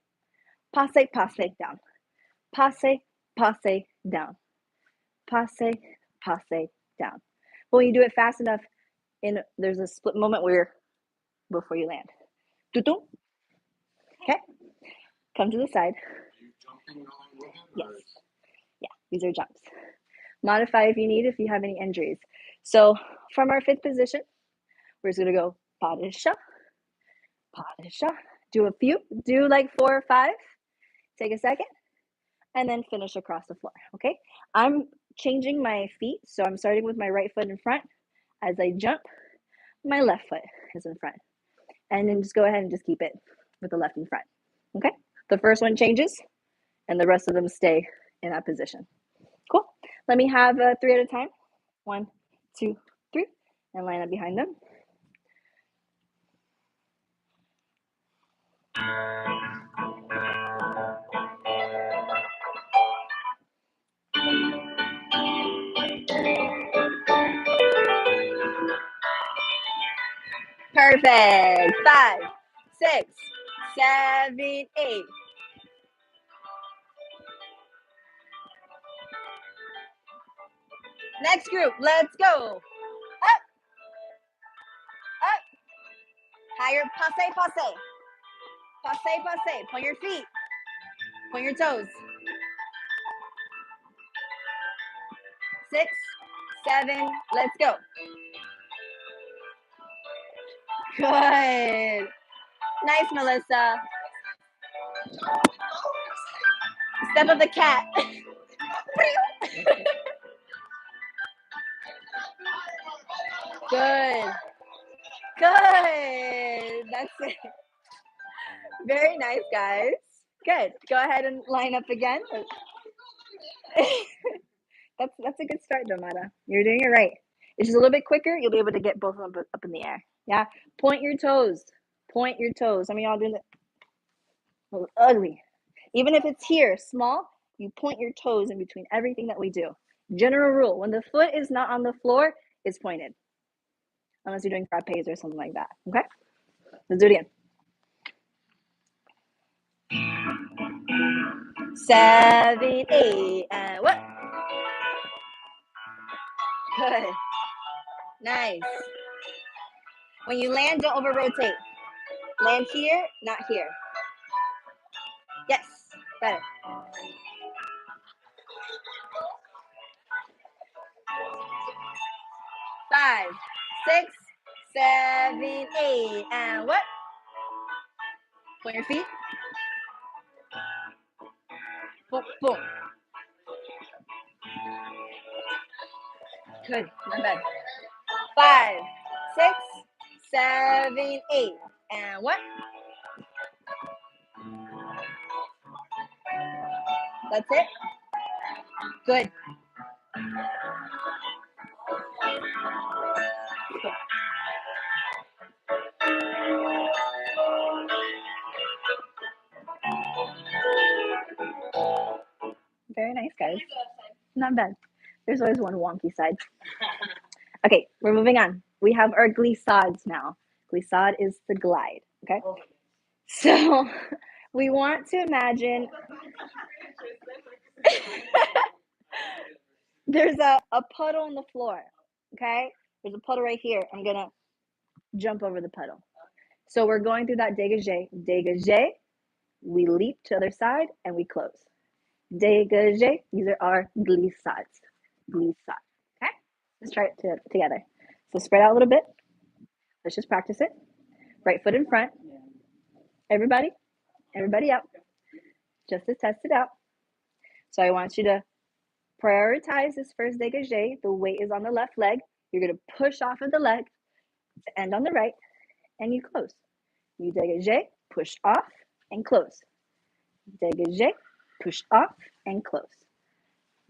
Passe, passe, down. Passe, passe, down. Passe, passe, down. But when you do it fast enough, there's a split moment before you land. Tutu. Okay. Come to the side. Yes. Yeah, these are jumps. Modify if you need, if you have any injuries. So from our 5th position, we're just gonna go padisha, padisha. Do a few, do like 4 or 5. Take a second, and then finish across the floor. Okay. I'm changing my feet, so I'm starting with my right foot in front. As I jump, my left foot is in front, and then just go ahead and just keep it with the left in front. Okay. The first one changes, and the rest of them stay in that position. Cool. Let me have 3 at a time. 1, 2, 3, and line up behind them. Perfect. 5, 6, 7, 8. Next group, let's go. Up, up. Higher, passe, passe. Passe, passe. Point your feet. Point your toes. 6, 7, let's go. Good. Nice, Melissa. Step of the cat. Good. Good. That's it. Very nice, guys. Good. Go ahead and line up again. That's a good start, though, Mata. You're doing it right. It's just a little bit quicker. You'll be able to get both of them up in the air. Yeah. Point your toes. Point your toes. Some of y'all doing it ugly. Even if it's here, small, you point your toes in between everything that we do. General rule: when the foot is not on the floor, it's pointed. Unless you're doing frappes or something like that. Okay. Let's do it again. 7, 8, and what? Good. Nice. When you land, don't over rotate. Land here, not here. Yes, better. 5, 6, 7, 8, and what? Point your feet. Boom, boom. Good, not bad. 5, 6, 7, 8, and what? That's it. Good. Very nice, guys. Not bad. There's always one wonky side. Okay, we're moving on. We have our glissades now. Glissade is the glide, okay? So we want to imagine there's a puddle on the floor, okay? There's a puddle right here. I'm going to jump over the puddle. So we're going through that dégagé. Dégagé, we leap to the other side, and we close. Dégagé, these are our glissades. Glissade, okay? Let's try it together. So spread out a little bit. Let's just practice it. Right foot in front. Everybody up. Just to test it out. So I want you to prioritize this first dégagé. The weight is on the left leg. You're going to push off of the leg to end on the right, and you close. You dégagé, push off, and close. Dégagé, push off, and close.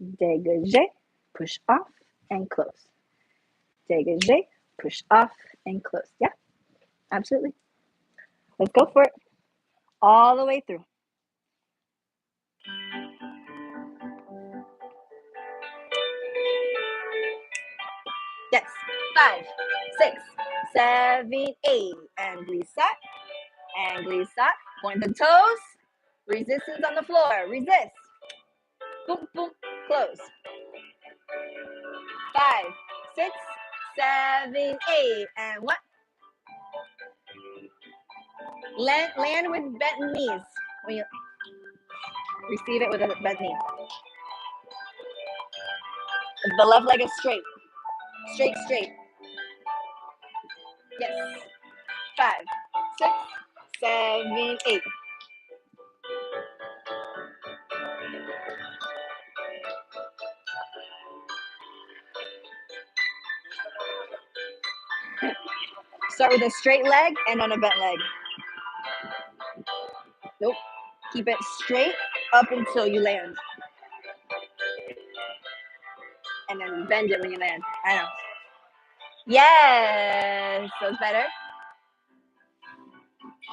Dégagé, push off, and close. Dégagé, push off, and close. Yeah, absolutely. Let's go for it. All the way through. Yes. 5, 6, 7, 8, and glissade, and glissade. Point the toes. Resistance on the floor. Resist. Boom, boom, close. 5, 6, 7, 8, and what? Land with bent knees. Receive it with a bent knee. The left leg is straight. Straight, straight. Yes. 5, 6, 7, 8. Start with a straight leg and then a bent leg. Nope. Keep it straight up until you land. And then bend it when you land. I know. Yes. That's better.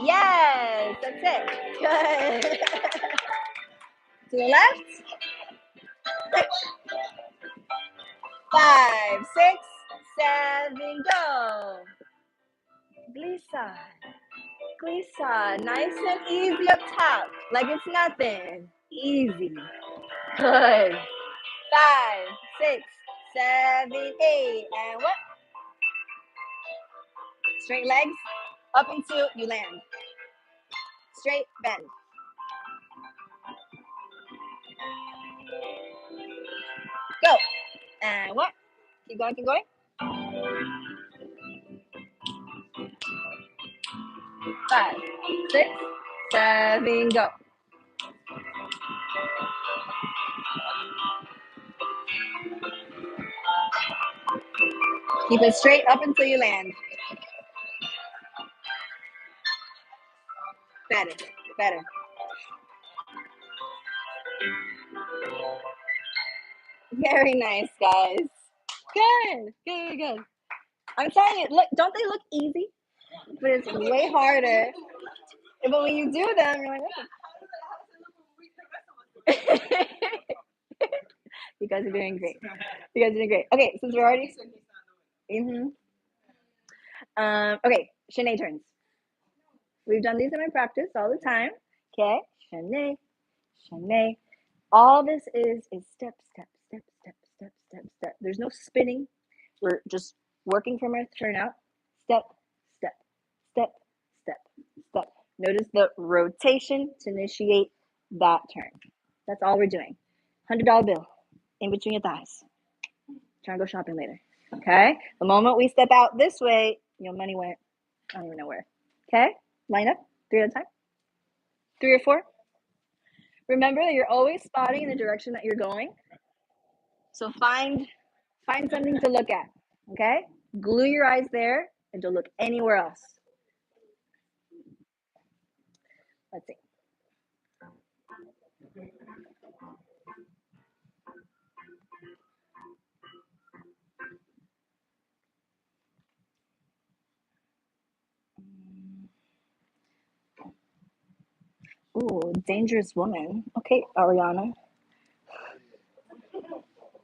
Yes. That's it. Good. To the left. 5, 6, 7, go. Glissa. Glissa. Nice and easy up top. Like it's nothing. Easy. Good. 5, 6, 7, 8. And what? Straight legs up until you land. Straight bend. Go. And what? Keep going, keep going. 5, 6, 7, go. Keep it straight up until you land. Better, better. Very nice, guys. Good, good, good. I'm telling you, look, don't they look easy? But it's way harder. But when you do them, you're like, what? You guys are doing great. You guys are doing great. Okay, since we're already. Okay, Jeannette turns. We've done these in my practice all the time. Okay, Jeannette, Jeannette. All this is step, step, step, step, step, step, step. There's no spinning. We're just working from our turnout. Step, step, step, step, step. Notice the rotation to initiate that turn. That's all we're doing. $100 bill in between your thighs. Trying to go shopping later. Okay? The moment we step out this way, your money went, I don't even know where. Okay? Line up. 3 at a time. 3 or 4. Remember that you're always spotting in the direction that you're going. So find something to look at. Okay? Glue your eyes there and don't look anywhere else. Let's see. Ooh, dangerous woman. Okay, Ariana.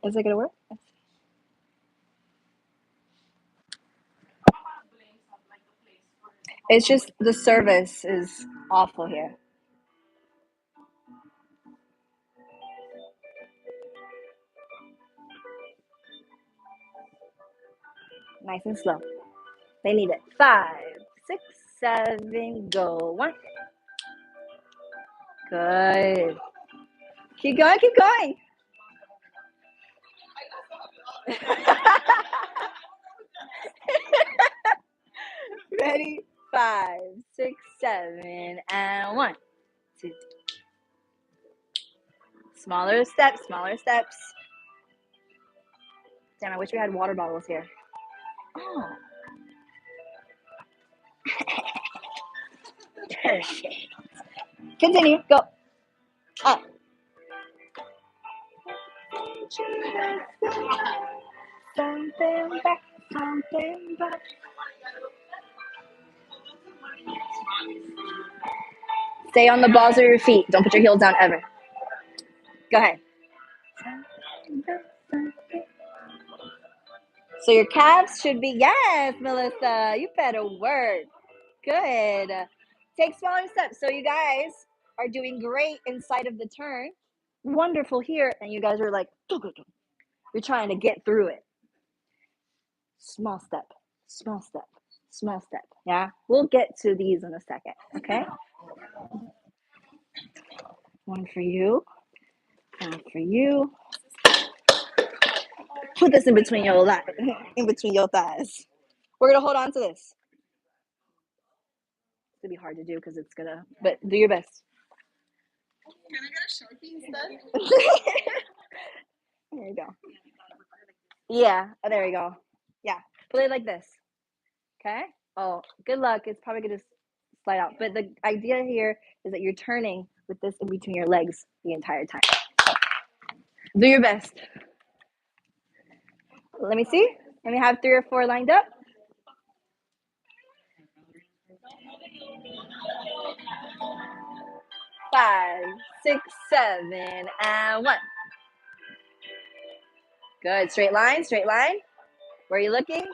Is it gonna work? It's just the service is awful here. Nice and slow. They need it. 5, 6, 7, go. 1. Good. Keep going, keep going. Ready? 5, 6, 7, and 1, 2. Smaller steps, smaller steps. Damn, I wish we had water bottles here. Oh. Perfect. Continue. Go. Up. Something back, something back. Stay on the balls of your feet. Don't put your heels down ever. Go ahead. So your calves should be, yes, Melissa, you better work. Good. Take smaller steps. So you guys are doing great inside of the turn. Wonderful here. And you guys are like, you're trying to get through it. Small step, small step, small step. Yeah, we'll get to these in a second. Okay. One for you. One for you. Put this in between your thighs. We're gonna hold on to this. It's gonna be hard to do because it's gonna, but do your best. Can I get a Sharpie instead? There you go. Yeah, there we go. Yeah, put it like this. Okay. Oh, good luck. It's probably gonna slide out. But the idea here is that you're turning with this in between your legs the entire time. Do your best. Let me see. Let me have 3 or 4 lined up. 5, 6, 7, and 1. Good. Straight line, straight line. Where are you looking?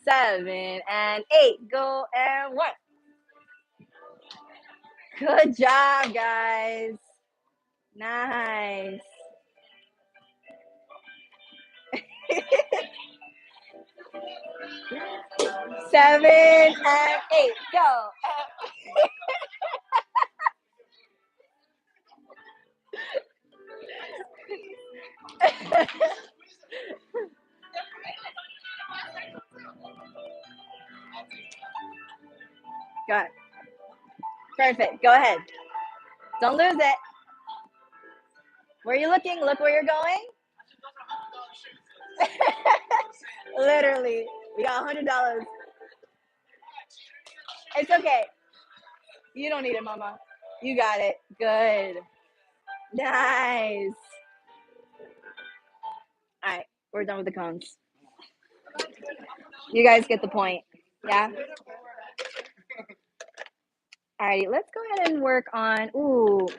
7 and 8. Go and 1. Good job, guys. Nice. 7 and 8. Go. Good. Perfect. Go ahead. Don't lose it. Where are you looking? Look where you're going. Literally. We got $100. It's okay. You don't need it, mama. You got it. Good. Nice. All right. We're done with the cones. You guys get the point. Yeah? All right. Let's go ahead and work on,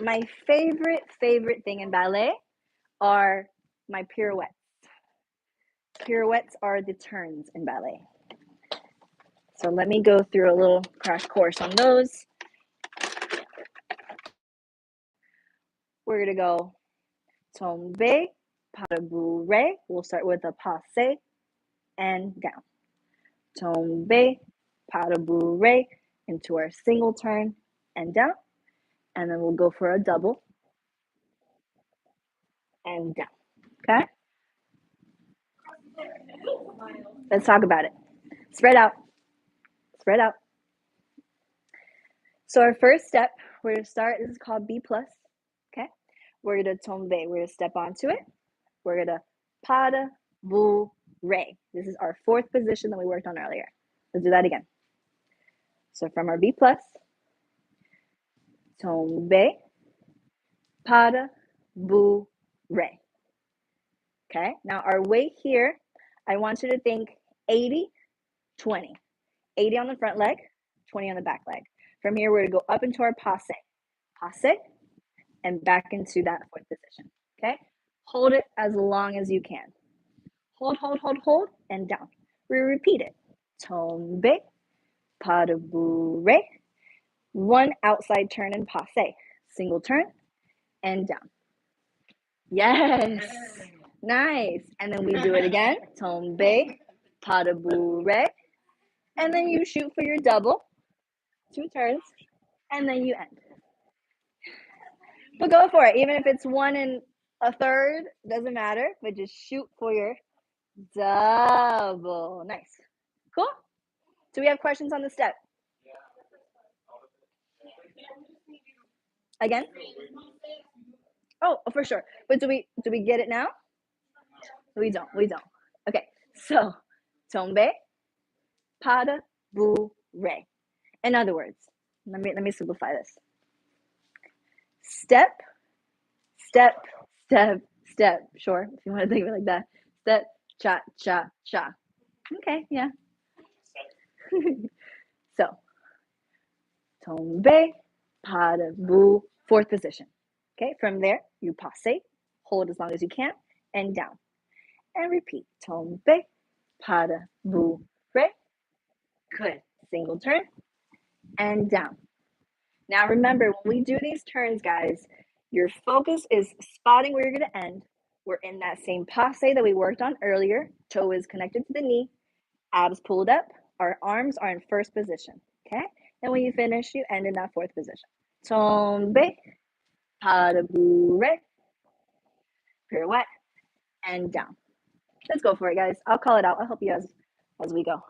my favorite thing in ballet are my pirouettes. Pirouettes are the turns in ballet. So let me go through a little crash course on those. We're going to go tombe, pas de bourrée. We'll start with a passe and down. Tombe, pas de bourrée into our single turn and down. And then we'll go for a double and down. Okay? Let's talk about it. Spread out. Spread out. So our first step, we're going to start, this is called B+. Okay? We're going to tombe. We're going to step onto it. We're going to pas de bourrée. This is our 4th position that we worked on earlier. Let's do that again. So from our B+, tombe, pas de bourrée. Okay? Now our weight here, I want you to think 80, 20. 80 on the front leg, 20 on the back leg. From here, we're going to go up into our passe. Passe, and back into that 4th position. Okay? Hold it as long as you can. Hold, hold, hold, hold, and down. We repeat it. Tombe, pas de bourrée. 1 outside turn and passe. Single turn and down. Yes. Nice. And then we do it again. Tombe, pas de bourrée. And then you shoot for your double. 2 turns. And then you end. But go for it. Even if it's 1 1/3, doesn't matter. But just shoot for your double. Nice. Cool? Do we have questions on the step? Again? Oh, for sure. But do we get it now? We don't. Okay. So, tombe, pas de bourrée. In other words, let me simplify this. Step, step, step, step. Sure, if you want to think of it like that. Step, cha, cha, cha. Okay, yeah. So, tombe, pas de bourrée, 4th position. Okay, from there, you passe, hold as long as you can, and down. And repeat. Tombe, pas de bourrée. Good. Single turn and down. Now remember, when we do these turns, guys, your focus is spotting where you're going to end. We're in that same passe that we worked on earlier. Toe is connected to the knee. Abs pulled up. Our arms are in 1st position. Okay? And when you finish, you end in that 4th position. tombe, pas de bourrée, pirouette, and down. Let's go for it, guys. I'll call it out. I'll help you as we go.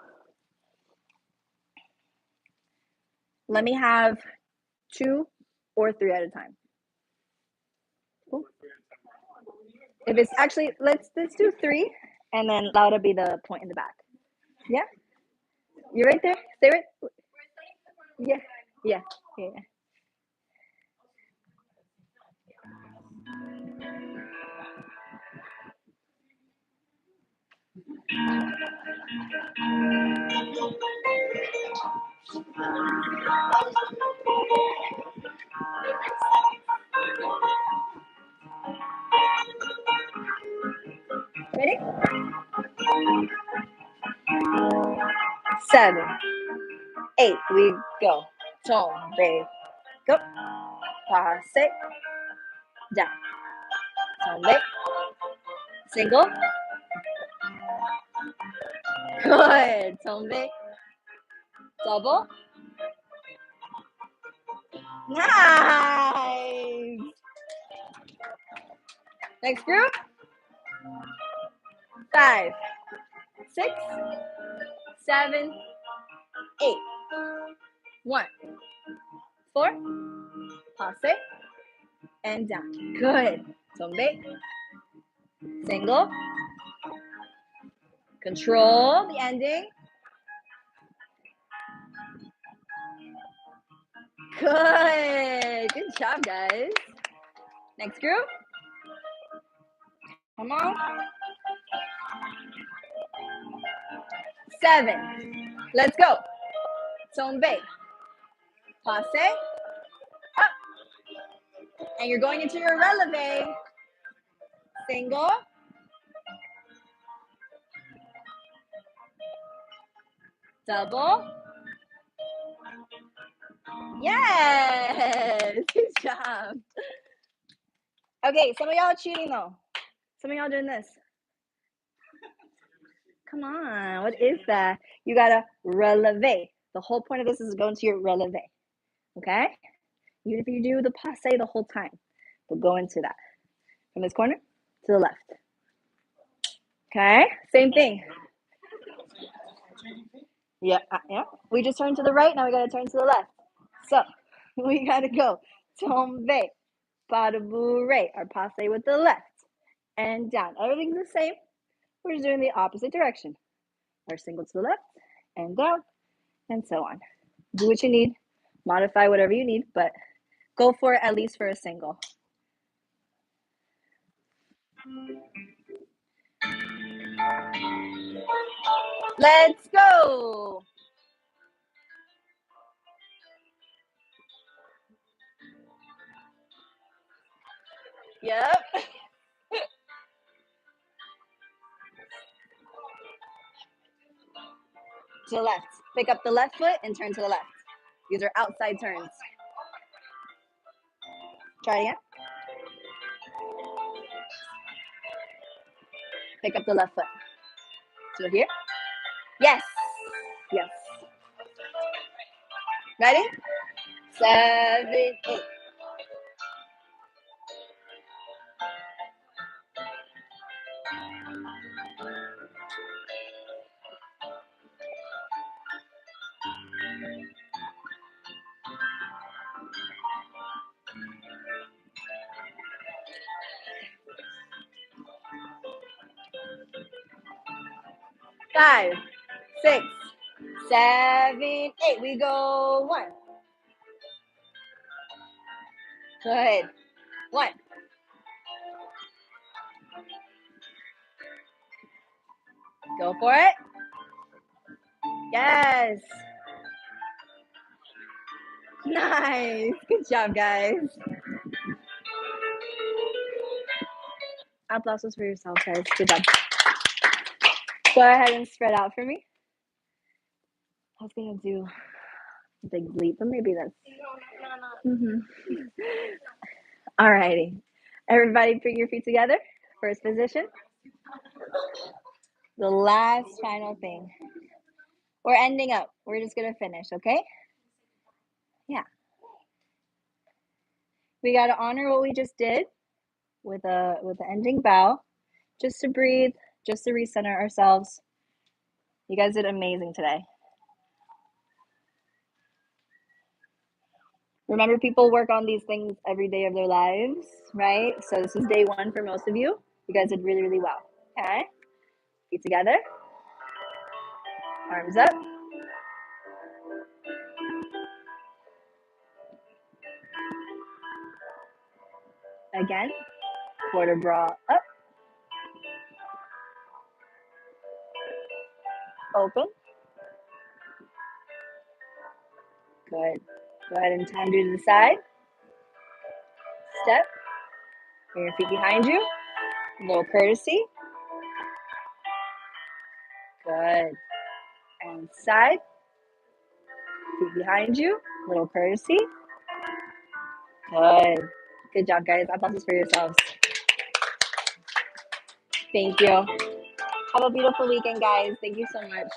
Let me have 2 or 3 at a time. Cool. If it's actually, let's do 3, and then Laura be the point in the back. Yeah? You're right there? Stay right? Yeah. Yeah. Yeah. Ready? 7, 8, we go. Tombe, go. Passe, down. Tombe, single. Good. Tombe, double. Nice. Next group. 5, 6, 7, 8. 1, 4, passe, and down. Good. Tombe, single. Control the ending. Good. Good job, guys. Next group. Come on. 7. Let's go. Tombe. Passe. Up. And you're going into your releve. Single. Double. Yes. Good job. Okay, some of y'all are cheating though. Some of y'all doing this. Come on, what is that? You gotta releve. The whole point of this is going to your releve. Okay? Even if you do the passe the whole time, but go into that. From this corner to the left. Okay? Same thing. Yeah, yeah. We just turned to the right, now we gotta turn to the left. So we gotta go. Tombe, pas de bourrée, our passe with the left. And down. Everything's the same. We're just doing the opposite direction. Our single to the left and down, and so on. Do what you need, modify whatever you need, but go for it at least for a single. Let's go. Yep. To the left. Pick up the left foot and turn to the left. These are outside turns. Try again. Pick up the left foot. So here. Yes. Yes. Ready? 7, 8. Five, 6, 7, 8. We go 1. Good. 1. Go for it. Yes. Nice. Good job, guys. Applausos for yourself, guys. Good job. Go ahead and spread out for me. I was going to do a big leap, but maybe that's... No. Alrighty. Everybody bring your feet together. First position. The last final thing. We're ending up. We're just going to finish, okay? Yeah. We got to honor what we just did with the ending bow, just to breathe, just to recenter ourselves. You guys did amazing today. Remember, people work on these things every day of their lives, right? So this is day one for most of you. You guys did really, really well. Okay, feet together, arms up. Again, quarter bra up, open. Good. Go ahead and Tandus to the side. Step. Bring your feet behind you. Little courtesy. Good. And side. Feet behind you. Little courtesy. Good. Good job, guys. Applause for yourselves. Thank you. Have a beautiful weekend, guys. Thank you so much.